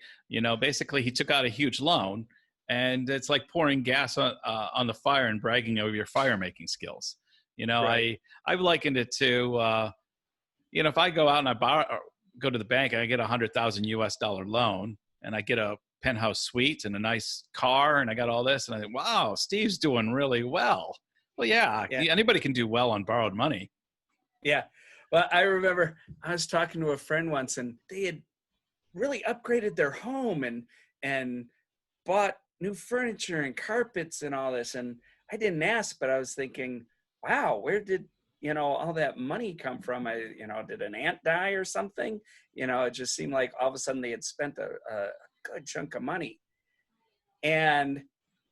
[SPEAKER 1] Basically he took out a huge loan, and it's like pouring gas on the fire and bragging over your fire making skills. I've likened it to, if I go out and go to the bank and I get $100,000 US loan, and I get a penthouse suite and a nice car, and I got all this, and I think, wow, Steve's doing really well. Well, yeah. Anybody can do well on borrowed money.
[SPEAKER 2] Yeah. Well, I remember I was talking to a friend once, and they had really upgraded their home and bought new furniture and carpets and all this. And I didn't ask, but I was thinking, wow, where did all that money come from? Did an aunt die or something? It just seemed like all of a sudden they had spent a good chunk of money. And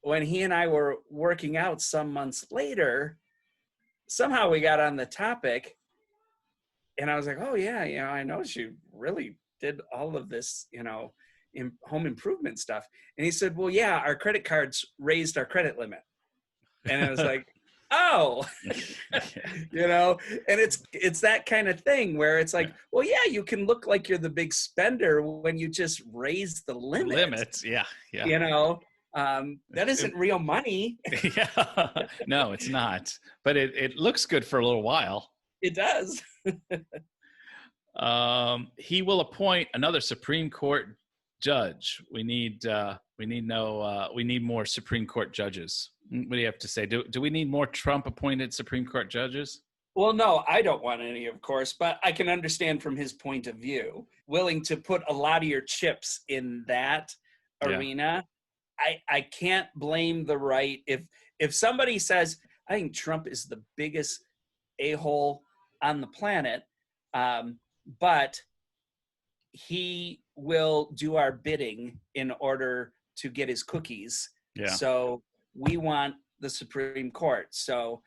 [SPEAKER 2] when he and I were working out some months later, somehow we got on the topic, and I was like, oh yeah, I know she really did all of this, home improvement stuff. And he said, well, yeah, our credit cards raised our credit limit. And I was like, oh, and it's that kind of thing where it's like, well, yeah, you can look like you're the big spender when you just raise the limit.
[SPEAKER 1] Limits, yeah.
[SPEAKER 2] That isn't real money.
[SPEAKER 1] Yeah, no, it's not. But it looks good for a little while.
[SPEAKER 2] It does.
[SPEAKER 1] He will appoint another Supreme Court judge. We need more Supreme Court judges. What do you have to say? Do we need more Trump-appointed Supreme Court judges?
[SPEAKER 2] Well, no, I don't want any, of course, but I can understand from his point of view. Willing to put a lot of your chips in that arena. I can't blame the right. If somebody says, I think Trump is the biggest a-hole on the planet, but he will do our bidding in order to get his cookies.
[SPEAKER 1] Yeah.
[SPEAKER 2] So we want the Supreme Court. So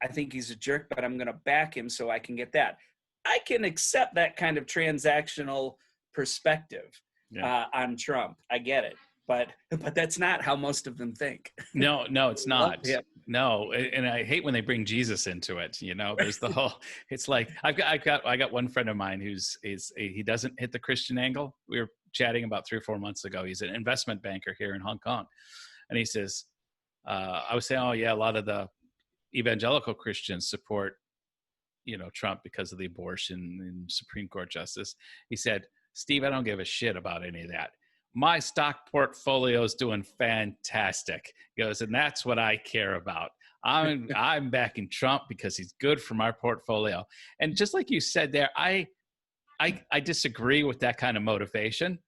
[SPEAKER 2] I think he's a jerk, but I'm going to back him so I can get that. I can accept that kind of transactional perspective on Trump. I get it, but that's not how most of them think.
[SPEAKER 1] No, it's not. No, and I hate when they bring Jesus into it. You know, there's the whole. It's like I got one friend of mine he doesn't hit the Christian angle. We were chatting about 3 or 4 months ago. He's an investment banker here in Hong Kong, and he says, I was saying, oh yeah, a lot of the evangelical Christians support, Trump because of the abortion and Supreme Court justice. He said, Steve, I don't give a shit about any of that. My stock portfolio is doing fantastic. He goes, and that's what I care about. I'm backing Trump because he's good for my portfolio. And just like you said there, I disagree with that kind of motivation.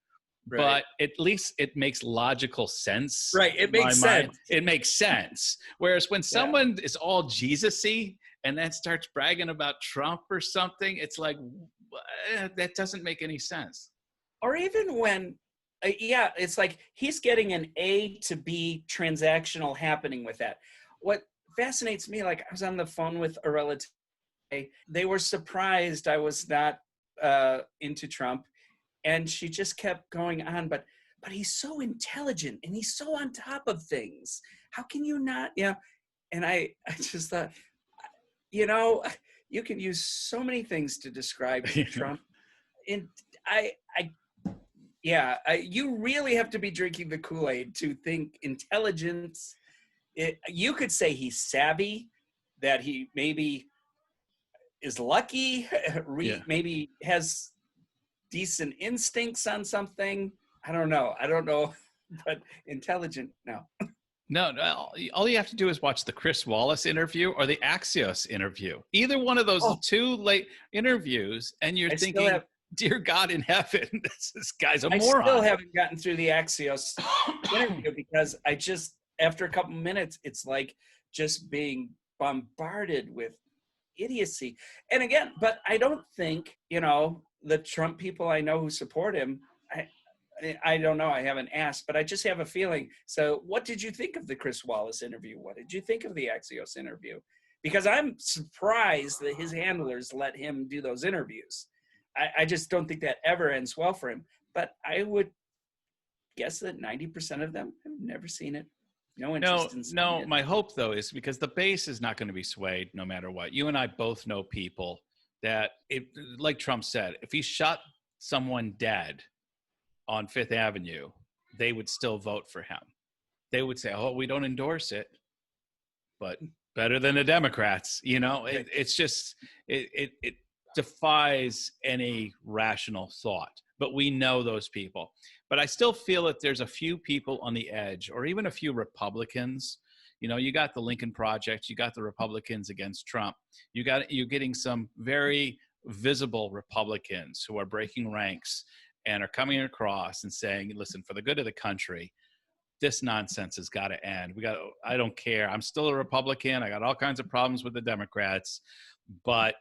[SPEAKER 1] Right. But at least it makes logical sense.
[SPEAKER 2] Right. It makes sense.
[SPEAKER 1] It makes sense. Whereas when someone is all Jesus-y and then starts bragging about Trump or something, it's like, that doesn't make any sense.
[SPEAKER 2] Or even when, it's like he's getting an A to B transactional happening with that. What fascinates me, like I was on the phone with a relative. They were surprised I was not into Trump. And she just kept going on, but he's so intelligent and he's so on top of things. How can you not? And I just thought, you can use so many things to describe Trump. And you really have to be drinking the Kool-Aid to think intelligence. You could say he's savvy, that he maybe is lucky, maybe has decent instincts on something. I don't know, but intelligent, no.
[SPEAKER 1] No, all you have to do is watch the Chris Wallace interview or the Axios interview. Either one of those two late interviews, and you're thinking, dear God in heaven, this guy's a moron.
[SPEAKER 2] I still haven't gotten through the Axios interview because after a couple minutes, it's like just being bombarded with idiocy. And again, but I don't think, the Trump people I know who support him, I don't know, I haven't asked, but I just have a feeling. So what did you think of the Chris Wallace interview? What did you think of the Axios interview? Because I'm surprised that his handlers let him do those interviews. I just don't think that ever ends well for him. But I would guess that 90% of them have never seen it. No interest in seeing it.
[SPEAKER 1] My hope, though, is because the base is not going to be swayed no matter what. You and I both know people that, like Trump said, if he shot someone dead on Fifth Avenue, they would still vote for him. They would say, oh, we don't endorse it, but better than the Democrats. It's just, it defies any rational thought. But we know those people. But I still feel that there's a few people on the edge, or even a few Republicans. You got the Lincoln Project, you got the Republicans against Trump. You're getting some very visible Republicans who are breaking ranks and are coming across and saying, listen, for the good of the country, this nonsense has got to end. I don't care. I'm still a Republican. I got all kinds of problems with the Democrats, but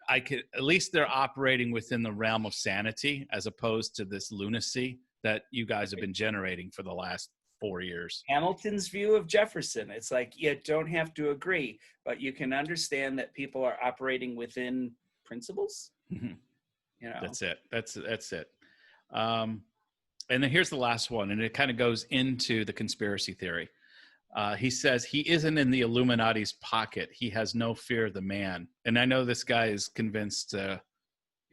[SPEAKER 1] at least they're operating within the realm of sanity as opposed to this lunacy that you guys have been generating for the last 4 years.
[SPEAKER 2] Hamilton's view of Jefferson. It's like, you don't have to agree, but you can understand that people are operating within principles.
[SPEAKER 1] Mm-hmm. That's it. That's it. And then here's the last one, and it kind of goes into the conspiracy theory. He says he isn't in the Illuminati's pocket. He has no fear of the man. And I know this guy is convinced,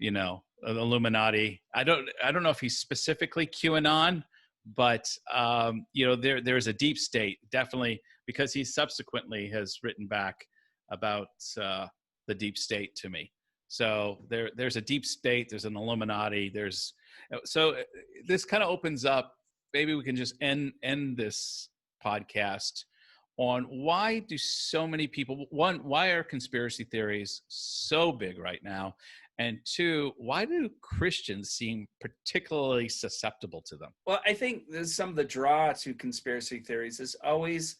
[SPEAKER 1] Illuminati. I don't know if he's specifically QAnon, but there's a deep state, definitely, because he subsequently has written back about the deep state to me. So there's a deep state, there's an Illuminati, so this kind of opens up. Maybe we can just end this podcast on why do so many people, one, why are conspiracy theories so big right now? And two, why do Christians seem particularly susceptible to them?
[SPEAKER 2] Well, I think some of the draw to conspiracy theories is always,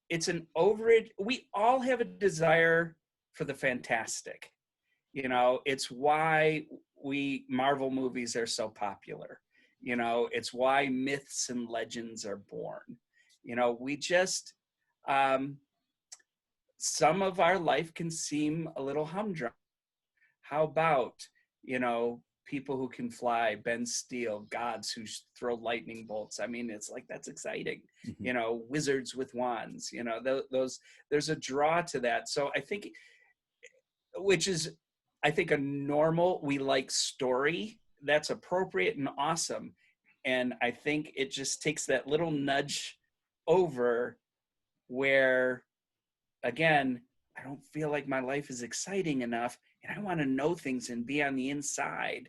[SPEAKER 2] it's an overage. We all have a desire for the fantastic. It's why Marvel movies are so popular. You know, it's why myths and legends are born. You know, we just, some of our life can seem a little humdrum. How about, you know, people who can fly, bend steel, gods who throw lightning bolts? I mean, it's like, that's exciting.
[SPEAKER 1] Mm-hmm.
[SPEAKER 2] You know, wizards with wands, you know, those, there's a draw to that. So I think, which is, I think, a normal, we like story that's appropriate and awesome. And I think it just takes that little nudge over where, again, I don't feel like my life is exciting enough, and I want to know things and be on the inside.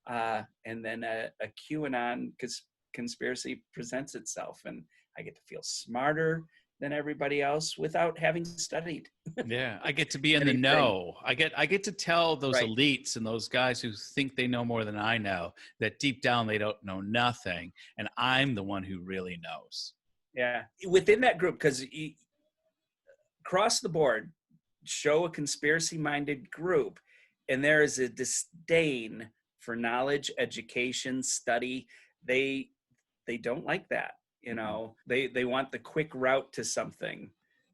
[SPEAKER 2] And then a QAnon conspiracy presents itself, and I get to feel smarter than everybody else without having studied.
[SPEAKER 1] Yeah, I get to be in the
[SPEAKER 2] Anything.
[SPEAKER 1] know. I get to tell those
[SPEAKER 2] Right.
[SPEAKER 1] elites and those guys who think they know more than I know that deep down they don't know nothing, and I'm the one who really knows.
[SPEAKER 2] Yeah, within that group, because across the board, show a conspiracy-minded group, and there is a disdain for knowledge, education, study. They don't like that. You know, they want the quick route to something.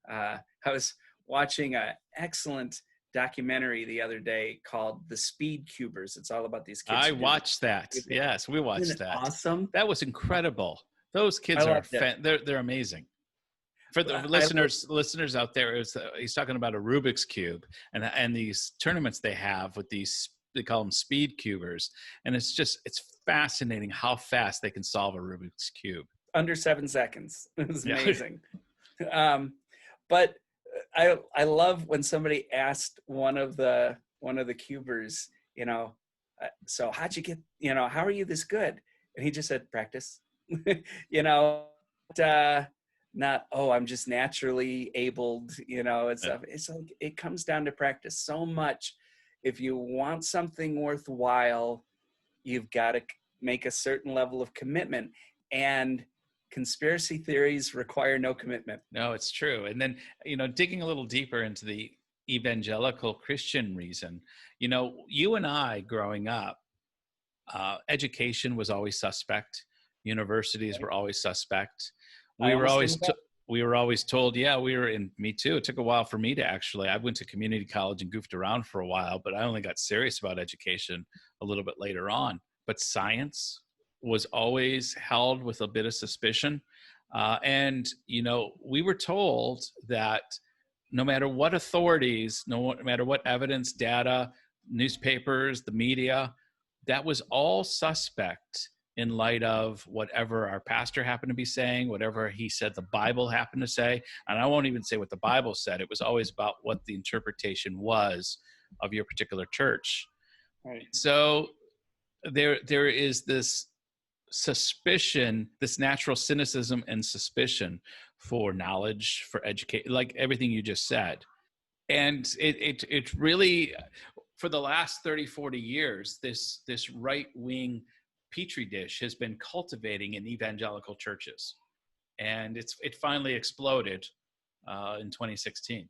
[SPEAKER 2] I was watching an excellent documentary the other day called The Speed Cubers. It's all about these kids.
[SPEAKER 1] I watched that. Yes, we watched that.
[SPEAKER 2] Awesome.
[SPEAKER 1] That was incredible. Those kids are they're amazing. For the listeners out there, he's talking about a Rubik's Cube and these tournaments they have with these, they call them speed cubers. And it's fascinating how fast they can solve a Rubik's Cube.
[SPEAKER 2] Under 7 seconds. It was amazing. But I love when somebody asked one of the cubers, you know, so how'd you get, you know, how are you this good? And he just said, practice. You know, not, oh, I'm just naturally abled, you know. It's like, it comes down to practice so much. If you want something worthwhile, you've got to make a certain level of commitment, and conspiracy theories require no commitment.
[SPEAKER 1] No, it's true. And then, you know, digging a little deeper into the evangelical Christian reason, you know, you and I growing up, education was always suspect. Universities were always suspect. We were always told, yeah, me too. It took a while for me to I went to community college and goofed around for a while, but I only got serious about education a little bit later on. But science was always held with a bit of suspicion. And, you know, we were told that no matter what authorities, no matter what evidence, data, newspapers, the media, that was all suspect in light of whatever our pastor happened to be saying, whatever he said the Bible happened to say. And I won't even say what the Bible said. It was always about what the interpretation was of your particular church.
[SPEAKER 2] Right.
[SPEAKER 1] So there is this suspicion, this natural cynicism and suspicion for knowledge, for education, like everything you just said. And it really, for the last 30, 40 years, this right-wing petri dish has been cultivating in evangelical churches, and it finally exploded in 2016.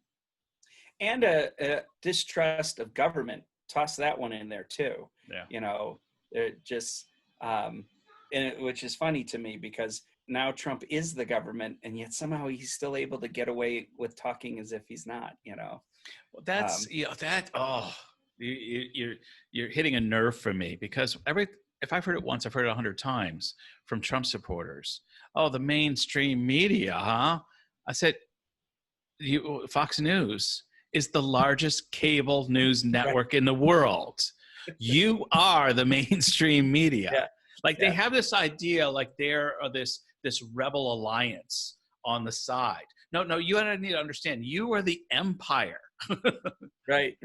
[SPEAKER 2] And a distrust of government. Toss that one in there too.
[SPEAKER 1] Yeah.
[SPEAKER 2] You know, it just which is funny to me because now Trump is the government, and yet somehow he's still able to get away with talking as if he's not. You know,
[SPEAKER 1] well, that's you're hitting a nerve for me, because if I've heard it once, I've heard it 100 times from Trump supporters. Oh, the mainstream media, huh? I said, Fox News is the largest cable news network in the world. You are the mainstream media.
[SPEAKER 2] Yeah.
[SPEAKER 1] Like they have this idea, like they're this rebel alliance on the side. No, you need to understand, you are the empire.
[SPEAKER 2] Right.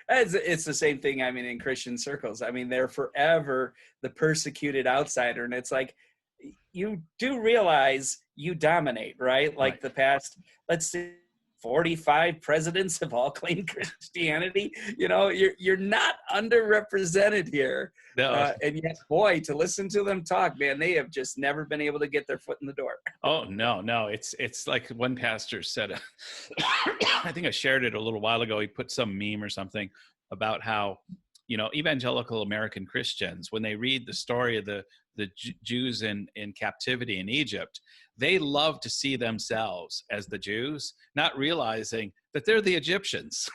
[SPEAKER 2] It's the same thing, I mean, in Christian circles. I mean, they're forever the persecuted outsider. And it's like, you do realize you dominate, right? Like the past, let's see, 45 presidents have all claimed Christianity. You know, you're not underrepresented here.
[SPEAKER 1] No.
[SPEAKER 2] And yet, boy, to listen to them talk, man, they have just never been able to get their foot in the door.
[SPEAKER 1] Oh, no. It's like one pastor said, I think I shared it a little while ago. He put some meme or something about how evangelical American Christians, when they read the story of the Jews in captivity in Egypt, they love to see themselves as the Jews, not realizing that they're the Egyptians.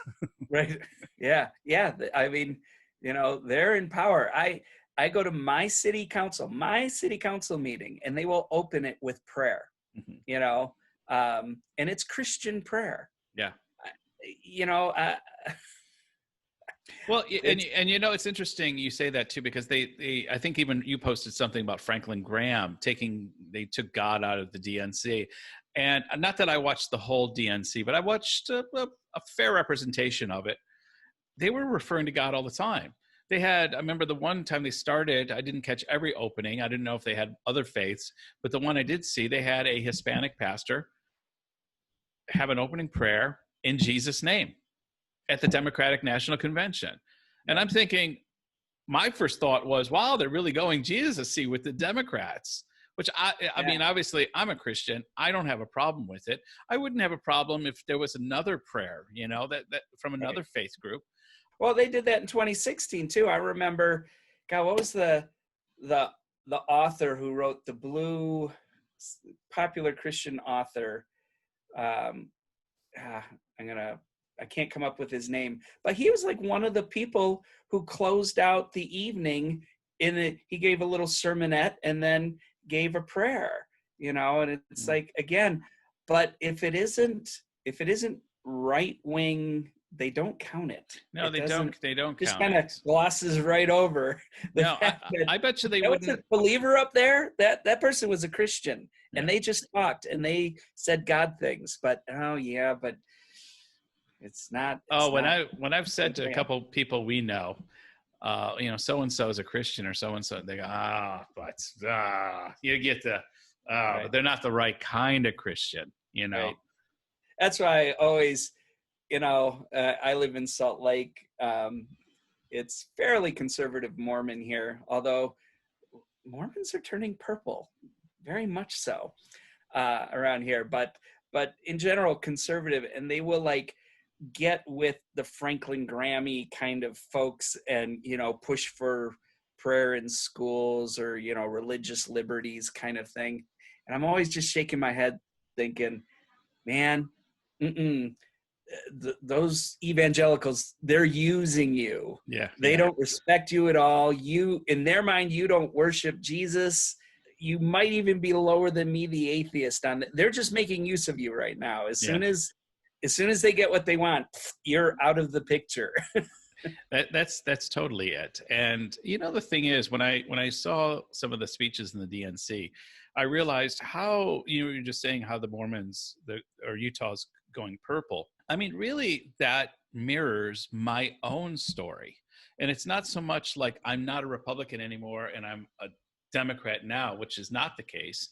[SPEAKER 2] Right. Yeah. Yeah. I mean, they're in power. I go to my city council meeting, and they will open it with prayer,
[SPEAKER 1] Mhm.
[SPEAKER 2] And it's Christian prayer.
[SPEAKER 1] Yeah.
[SPEAKER 2] You know, uh,
[SPEAKER 1] Well,
[SPEAKER 2] it's
[SPEAKER 1] it's interesting you say that too, because I think even you posted something about Franklin Graham they took God out of the DNC. And not that I watched the whole DNC, but I watched a fair representation of it. They were referring to God all the time. I remember the one time they started, I didn't catch every opening. I didn't know if they had other faiths, but the one I did see, they had a Hispanic pastor have an opening prayer in Jesus' name at the Democratic National Convention. And I'm thinking, my first thought was, wow, they're really going Jesus-y with the Democrats, which I mean, obviously I'm a Christian. I don't have a problem with it. I wouldn't have a problem if there was another prayer, that from another faith group.
[SPEAKER 2] Well, they did that in 2016 too. I remember, God, what was the author who wrote the Blue, popular Christian author? I can't come up with his name, but he was like one of the people who closed out the evening he gave a little sermonette and then gave a prayer, and it's like, again, but if it isn't right wing, they don't count it.
[SPEAKER 1] No, they don't count
[SPEAKER 2] just kind of glosses right over the fact that
[SPEAKER 1] I bet you they
[SPEAKER 2] that
[SPEAKER 1] wouldn't.
[SPEAKER 2] was a believer up there. That person was a Christian, and
[SPEAKER 1] Yeah.
[SPEAKER 2] they just talked and they said God things. But but it's not.
[SPEAKER 1] When I've said to a couple people we know, so and so is a Christian or so and so, they go, you get
[SPEAKER 2] Right.
[SPEAKER 1] but they're not the right kind of Christian,
[SPEAKER 2] Right. That's why I always, I live in Salt Lake. It's fairly conservative Mormon here, although Mormons are turning purple, very much so, around here. But in general, conservative, and they will get with the Franklin Graham-y kind of folks and, push for prayer in schools or, religious liberties kind of thing. And I'm always just shaking my head thinking, man, those evangelicals, they're using you.
[SPEAKER 1] Yeah.
[SPEAKER 2] They don't respect you at all. In their mind, you don't worship Jesus. You might even be lower than me, the atheist. They're just making use of you right now. As soon as they get what they want, you're out of the picture.
[SPEAKER 1] That's totally it. And the thing is, when I saw some of the speeches in the DNC, I realized how you're just saying how the Mormons or Utah's going purple. I mean, really, that mirrors my own story. And it's not so much like I'm not a Republican anymore and I'm a Democrat now, which is not the case.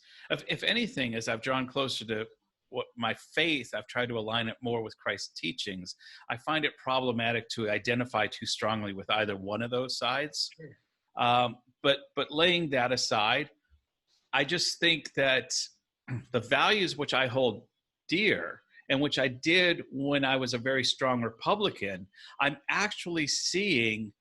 [SPEAKER 1] If anything, as I've drawn closer to what my faith, I've tried to align it more with Christ's teachings. I find it problematic to identify too strongly with either one of those sides. Sure. But laying that aside, I just think that the values which I hold dear and which I did when I was a very strong Republican, I'm actually seeing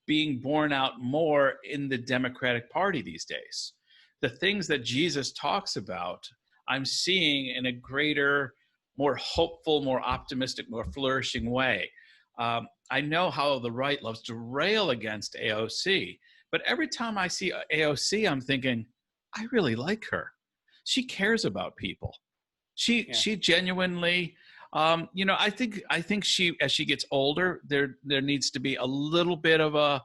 [SPEAKER 1] being borne out more in the Democratic Party these days. The things that Jesus talks about, I'm seeing in a greater, more hopeful, more optimistic, more flourishing way. I know how the right loves to rail against AOC, but every time I see AOC, I'm thinking, I really like her. She cares about people. She genuinely, I think she, as she gets older, there needs to be a little bit of a,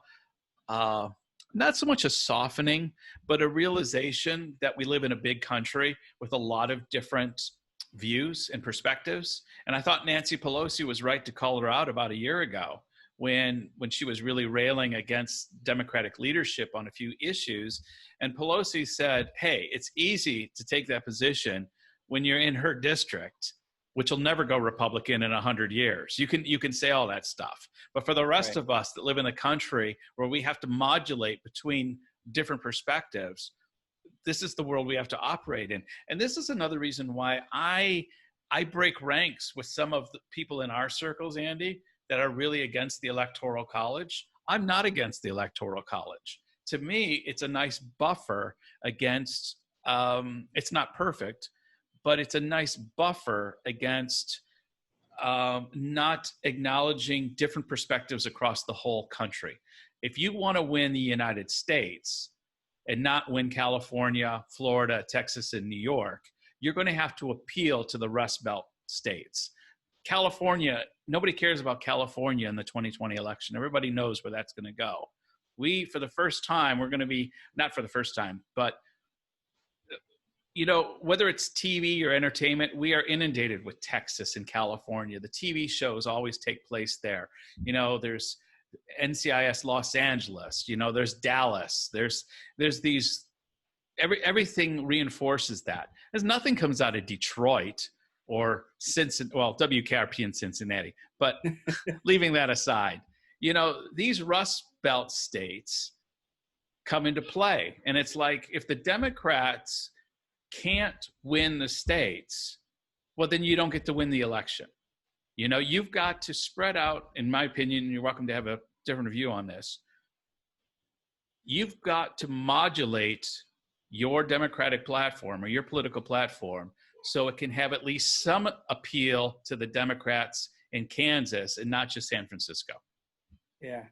[SPEAKER 1] not so much a softening, but a realization that we live in a big country with a lot of different views and perspectives. And I thought Nancy Pelosi was right to call her out about a year ago when she was really railing against Democratic leadership on a few issues. And Pelosi said, hey, it's easy to take that position when you're in her district, which will never go Republican in 100 years. You can say all that stuff. But for the rest of us that live in a country where we have to modulate between different perspectives, this is the world we have to operate in. And this is another reason why I break ranks with some of the people in our circles, Andy, that are really against the Electoral College. I'm not against the Electoral College. To me, it's a nice buffer against, it's not perfect, but it's a nice buffer against not acknowledging different perspectives across the whole country. If you want to win the United States and not win California, Florida, Texas, and New York, you're going to have to appeal to the Rust Belt states. California, nobody cares about California in the 2020 election. Everybody knows where that's going to go. We, for the first time, we're going to be, not for the first time, but whether it's TV or entertainment, we are inundated with Texas and California. The TV shows always take place there. There's NCIS Los Angeles, there's Dallas, there's these, everything reinforces that. There's nothing comes out of Detroit or Cincinnati, well, WKRP in Cincinnati, but leaving that aside, these Rust Belt states come into play. And it's like, if the Democrats can't win the states, well, then you don't get to win the election. You've got to spread out, in my opinion, and you're welcome to have a different view on this. You've got to modulate your Democratic platform or your political platform so it can have at least some appeal to the Democrats in Kansas and not just San Francisco.
[SPEAKER 2] Yeah.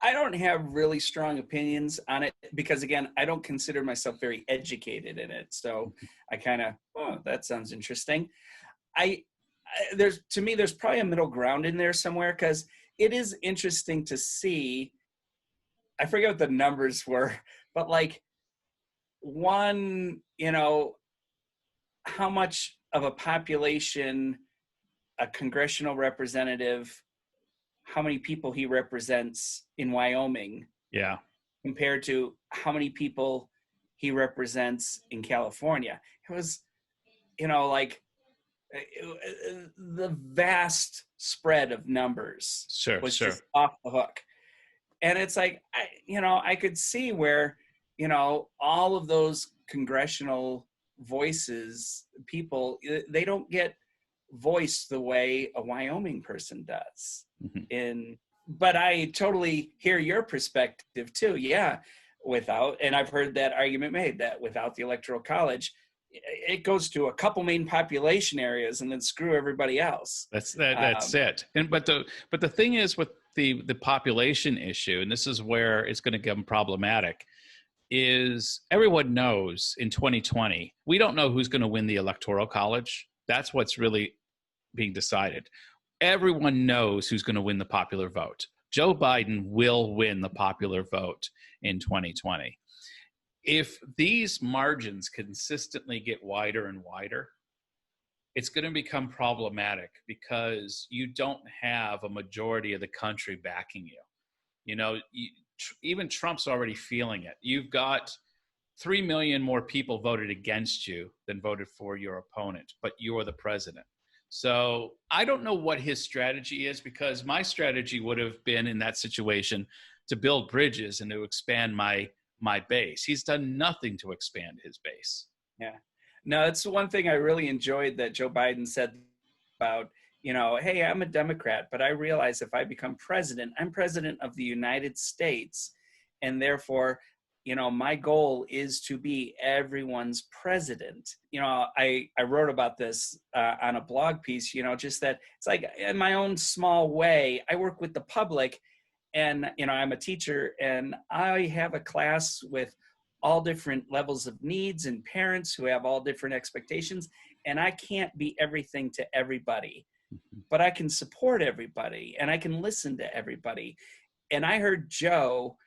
[SPEAKER 2] I don't have really strong opinions on it because, again, I don't consider myself very educated in it. So I kind of, that sounds interesting. To me, there's probably a middle ground in there somewhere, because it is interesting to see. I forget what the numbers were, but like how much of a population a congressional representative, how many people he represents in Wyoming, compared to how many people he represents in California. It was, the vast spread of numbers was just off the hook. And it's like, I could see where, all of those congressional voices, people, they don't get voiced the way a Wyoming person does. Mm-hmm. But I totally hear your perspective too. Yeah. And I've heard that argument made that without the Electoral College, it goes to a couple main population areas and then screw everybody else.
[SPEAKER 1] That's it. But the thing is with the population issue, and this is where it's going to become problematic, is everyone knows in 2020, we don't know who's going to win the Electoral College. That's what's really being decided. Everyone knows who's going to win the popular vote. Joe Biden will win the popular vote in 2020. If these margins consistently get wider and wider, it's going to become problematic because you don't have a majority of the country backing you. Even Trump's already feeling it. You've got 3 million more people voted against you than voted for your opponent, but you're the president. So I don't know what his strategy is, because my strategy would have been in that situation to build bridges and to expand my base. He's done nothing to expand his base.
[SPEAKER 2] Yeah. No, it's one thing I really enjoyed that Joe Biden said about, hey, I'm a Democrat, but I realize if I become president, I'm president of the United States. And therefore, my goal is to be everyone's president. I wrote about this on a blog piece, just that it's like in my own small way, I work with the public. And, I'm a teacher and I have a class with all different levels of needs and parents who have all different expectations. And I can't be everything to everybody, but I can support everybody and I can listen to everybody. And I heard Joe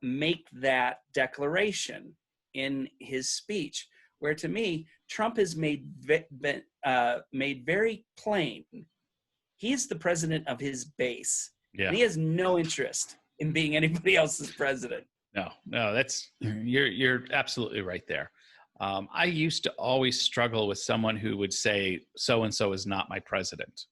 [SPEAKER 2] make that declaration in his speech, where to me, Trump has made very plain he's the president of his base. Yeah. And he has no interest in being anybody else's president.
[SPEAKER 1] No, that's you're absolutely right there. I used to always struggle with someone who would say so-and-so is not my president,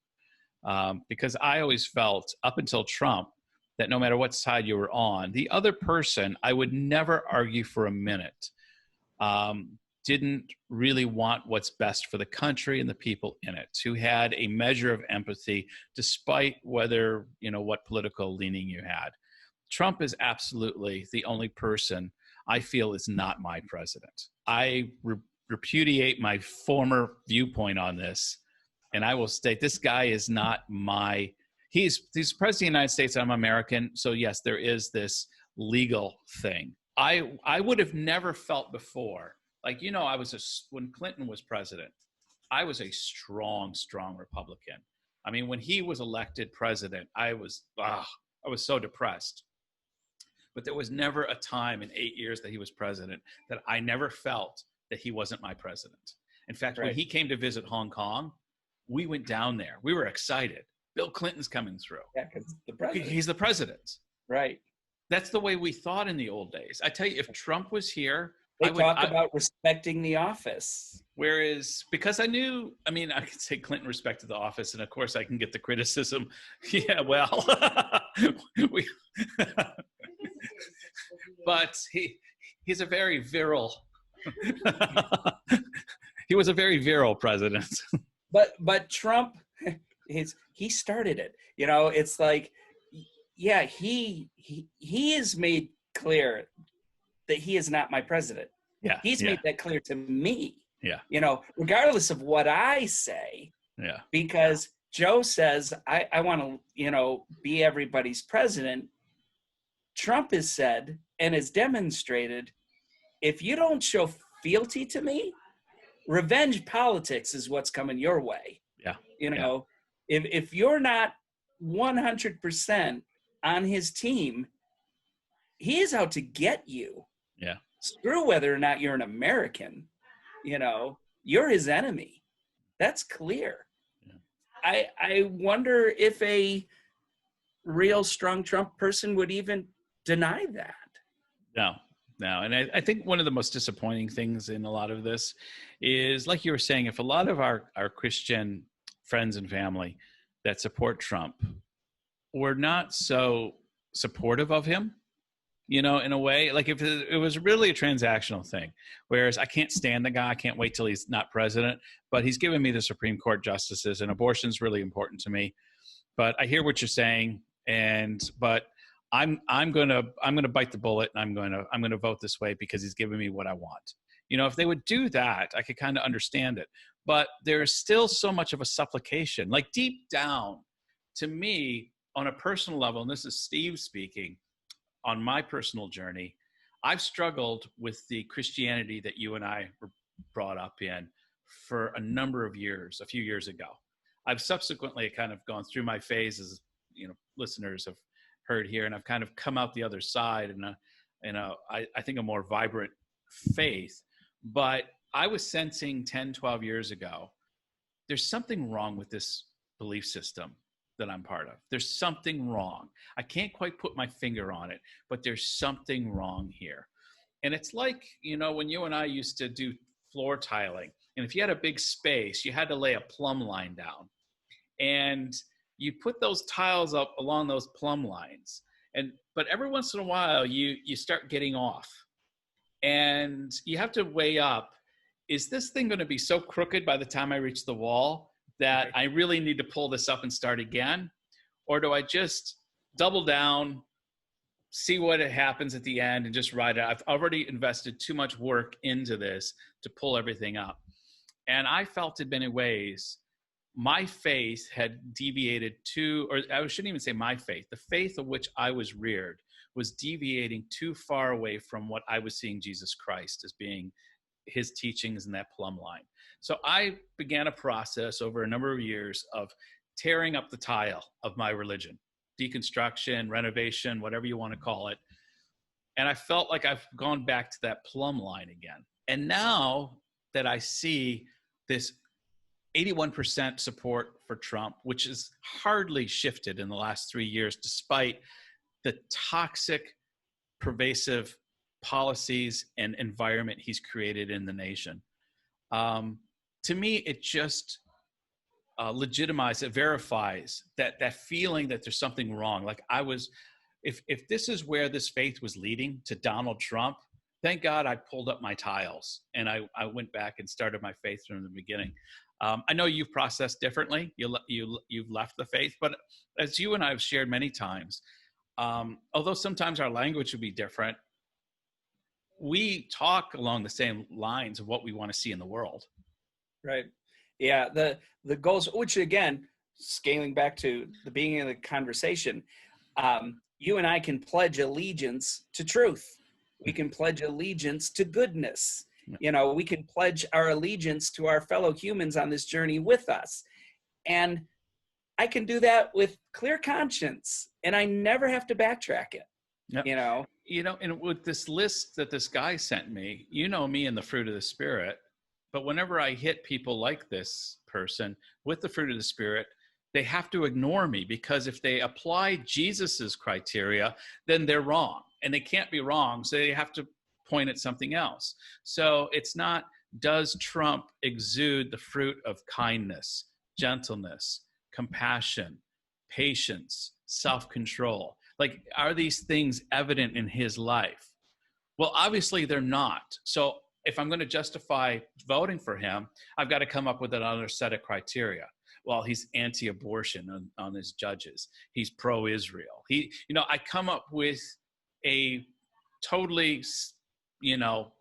[SPEAKER 1] because I always felt up until Trump that no matter what side you were on, the other person, I would never argue for a minute didn't really want what's best for the country and the people in it, who had a measure of empathy despite whether, what political leaning you had. Trump is absolutely the only person I feel is not my president. I repudiate my former viewpoint on this, and I will state this guy is not my. He's president of the United States. I'm American, so yes, there is this legal thing. I would have never felt before. Like, when Clinton was president, I was a strong Republican. I mean, when he was elected president, I was so depressed. But there was never a time in 8 years that he was president that I never felt that he wasn't my president. In fact, when he came to visit Hong Kong, we went down there. We were excited. Bill Clinton's coming through.
[SPEAKER 2] Yeah, because the president.
[SPEAKER 1] He's the president.
[SPEAKER 2] Right.
[SPEAKER 1] That's the way we thought in the old days. I tell you, if Trump was here,
[SPEAKER 2] they talk about respecting the office.
[SPEAKER 1] Whereas, because I could say Clinton respected the office, and of course I can get the criticism. Yeah, well, but he's a very virile. He was a very virile president.
[SPEAKER 2] But Trump, he started it. It's like, yeah, he has made clear that he is not my president.
[SPEAKER 1] Yeah,
[SPEAKER 2] he's made that clear to me.
[SPEAKER 1] Yeah,
[SPEAKER 2] regardless of what I say.
[SPEAKER 1] Yeah,
[SPEAKER 2] because Joe says I want to be everybody's president. Trump has said and has demonstrated, if you don't show fealty to me, revenge politics is what's coming your way.
[SPEAKER 1] Yeah.
[SPEAKER 2] If you're not 100% on his team, he is out to get you.
[SPEAKER 1] Yeah.
[SPEAKER 2] Screw whether or not you're an American, you're his enemy. That's clear. Yeah. I wonder if a real strong Trump person would even deny that.
[SPEAKER 1] No. And I think one of the most disappointing things in a lot of this is, like you were saying, if a lot of our Christian friends and family that support Trump were not so supportive of him, in a way, like if it was really a transactional thing, whereas I can't stand the guy, I can't wait till he's not president, but he's given me the Supreme Court justices, and abortion's really important to me. But I hear what you're saying, but I'm gonna bite the bullet, and I'm gonna vote this way because he's giving me what I want. If they would do that, I could kind of understand it. But there's still so much of a supplication, like deep down, to me, on a personal level, and this is Steve speaking, on my personal journey, I've struggled with the Christianity that you and I were brought up in for a number of years, a few years ago. I've subsequently kind of gone through my phases, listeners have heard here, and I've kind of come out the other side I think a more vibrant faith. But I was sensing 10, 12 years ago, there's something wrong with this belief system that I'm part of. There's something wrong. I can't quite put my finger on it, but there's something wrong here. And it's like, when you and I used to do floor tiling, and if you had a big space, you had to lay a plumb line down. And you put those tiles up along those plumb lines. But every once in a while, you start getting off. And you have to weigh up, is this thing going to be so crooked by the time I reach the wall that I really need to pull this up and start again? Or do I just double down, see what happens at the end, and just ride it? I've already invested too much work into this to pull everything up. And I felt in many ways, my faith had deviated or I shouldn't even say my faith, the faith of which I was reared was deviating too far away from what I was seeing Jesus Christ as being his teachings in that plumb line. So I began a process over a number of years of tearing up the tile of my religion, deconstruction, renovation, whatever you want to call it. And I felt like I've gone back to that plumb line again. And now that I see this 81% support for Trump, which has hardly shifted in the last 3 years, despite the toxic, pervasive policies and environment he's created in the nation. To me, it just legitimizes, it verifies that feeling that there's something wrong. Like if this is where this faith was leading to Donald Trump, thank God I pulled up my tiles and I went back and started my faith from the beginning. I know you've processed differently. You've left the faith, but as you and I have shared many times, although sometimes our language would be different, we talk along the same lines of what we want to see in the world.
[SPEAKER 2] Right. Yeah. The goals, which again, scaling back to the beginning of the conversation, you and I can pledge allegiance to truth. We can pledge allegiance to goodness. You know, we can pledge our allegiance to our fellow humans on this journey with us. And I can do that with clear conscience, and I never have to backtrack it.
[SPEAKER 1] Yep.
[SPEAKER 2] You know,
[SPEAKER 1] and with this list that this guy sent me, you know me and the fruit of the Spirit, but whenever I hit people like this person with the fruit of the Spirit, they have to ignore me, because if they apply Jesus's criteria, then they're wrong, and they can't be wrong. So they have to point at something else. So it's not, does Trump exude the fruit of kindness, gentleness, compassion, patience, self-control? Like, are these things evident in his life? Well, obviously they're not. So if I'm going to justify voting for him, I've got to come up with another set of criteria. Well, he's anti-abortion on his judges. He's pro-Israel. I come up with a totally,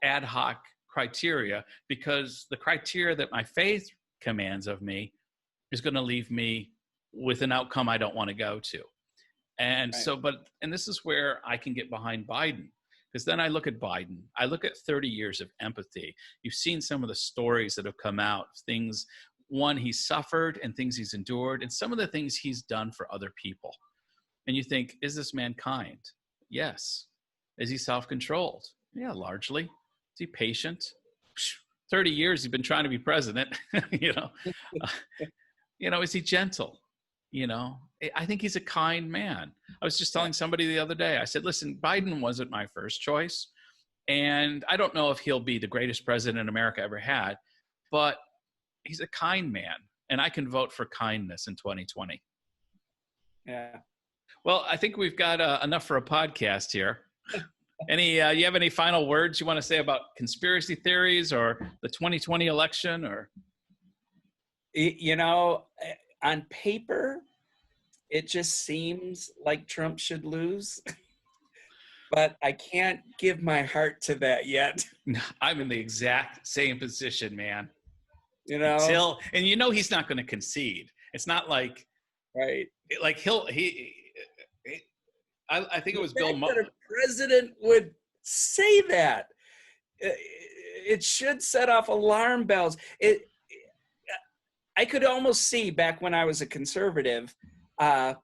[SPEAKER 1] ad hoc criteria, because the criteria that my faith commands of me is going to leave me with an outcome I don't want to go to. And right. And this is where I can get behind Biden, because then I look at Biden, I look at 30 years of empathy. You've seen some of the stories that have come out, things, one, he's suffered and things he's endured, and some of the things he's done for other people. And you think, is this man kind? Yes. Is he self-controlled? Yeah, largely. Is he patient? 30 years he's been trying to be president. Is he gentle? I think he's a kind man. I was just telling somebody the other day, I said, listen, Biden wasn't my first choice, and I don't know if he'll be the greatest president America ever had, but he's a kind man, and I can vote for kindness in 2020.
[SPEAKER 2] Yeah.
[SPEAKER 1] Well, I think we've got enough for a podcast here. You have any final words you want to say about conspiracy theories or the 2020 election? Or,
[SPEAKER 2] on paper, it just seems like Trump should lose, but I can't give my heart to that yet.
[SPEAKER 1] I'm in the exact same position, man.
[SPEAKER 2] He's
[SPEAKER 1] not going to concede. It's not like,
[SPEAKER 2] right.
[SPEAKER 1] Like I think it was Bill Maher.
[SPEAKER 2] A president would say that. It should set off alarm bells. I could almost see, back when I was a conservative, a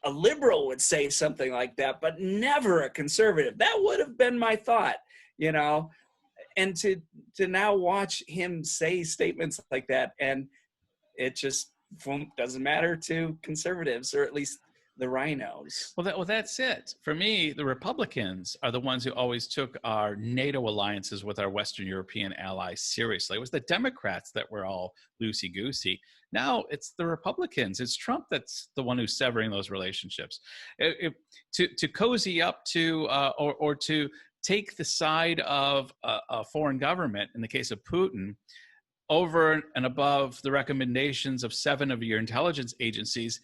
[SPEAKER 2] liberal would say something like that, but never a conservative. That would have been my thought, and to now watch him say statements like that, and it just doesn't matter to conservatives, or at least the rhinos.
[SPEAKER 1] Well, that's it. For me, the Republicans are the ones who always took our NATO alliances with our Western European allies seriously. It was the Democrats that were all loosey-goosey. Now it's the Republicans. It's Trump that's the one who's severing those relationships. To cozy up to or to take the side of a foreign government, in the case of Putin, over and above the recommendations of 7 of your intelligence agencies,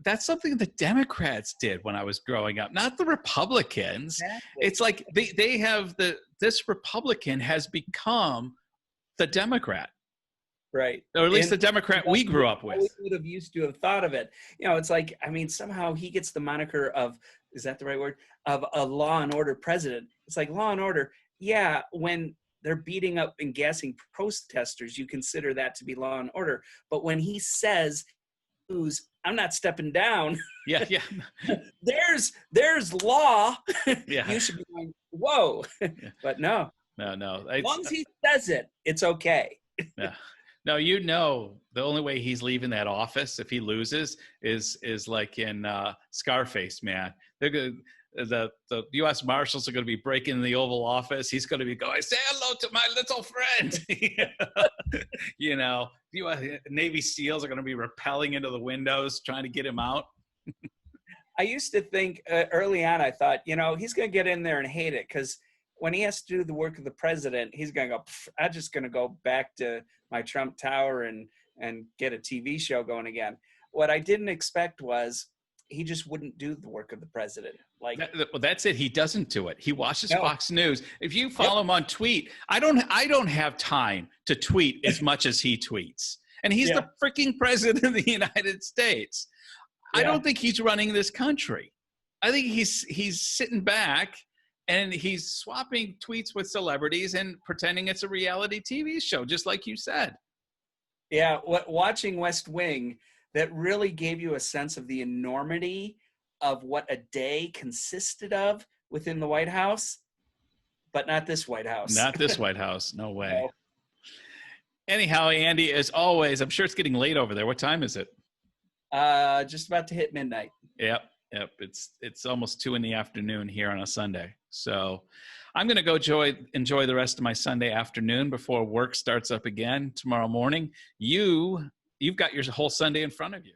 [SPEAKER 1] that's something the Democrats did when I was growing up, not the Republicans. Exactly. It's like they have this Republican has become the Democrat.
[SPEAKER 2] Right.
[SPEAKER 1] Or at least the Democrat we grew up with.
[SPEAKER 2] We would have used to have thought of it. It's like, somehow he gets the moniker of, is that the right word? Of a law and order president. It's like, law and order. Yeah, when they're beating up and gassing protesters, you consider that to be law and order. But when he says, I'm not stepping down.
[SPEAKER 1] Yeah.
[SPEAKER 2] There's law.
[SPEAKER 1] Yeah.
[SPEAKER 2] You should be going, whoa. Yeah. But no.
[SPEAKER 1] No.
[SPEAKER 2] As long as he says it, it's okay.
[SPEAKER 1] Yeah. No, the only way he's leaving that office if he loses is like in Scarface, man. They're good. The U.S. Marshals are going to be breaking in the Oval Office. He's going to be going, say hello to my little friend. Navy SEALs are going to be rappelling into the windows trying to get him out.
[SPEAKER 2] I used to think early on, I thought, he's going to get in there and hate it, because when he has to do the work of the president, he's going to go, I'm just going to go back to my Trump Tower and get a TV show going again. What I didn't expect was he just wouldn't do the work of the president. Like,
[SPEAKER 1] well, that's it. He doesn't do it. He watches
[SPEAKER 2] no.
[SPEAKER 1] Fox News. If you follow him on tweet, I don't have time to tweet as much as he tweets. And he's the freaking president of the United States. I don't think he's running this country. I think he's sitting back and he's swapping tweets with celebrities and pretending it's a reality TV show, just like you said.
[SPEAKER 2] Yeah, watching West Wing, that really gave you a sense of the enormity of what a day consisted of within the White House, but not this White House.
[SPEAKER 1] Not this White House. No way. No. Anyhow, Andy, as always, I'm sure it's getting late over there. What time is it?
[SPEAKER 2] Just about to hit midnight.
[SPEAKER 1] Yep. It's almost 2 p.m. here on a Sunday. So I'm going to go enjoy the rest of my Sunday afternoon before work starts up again tomorrow morning. You've got your whole Sunday in front of you.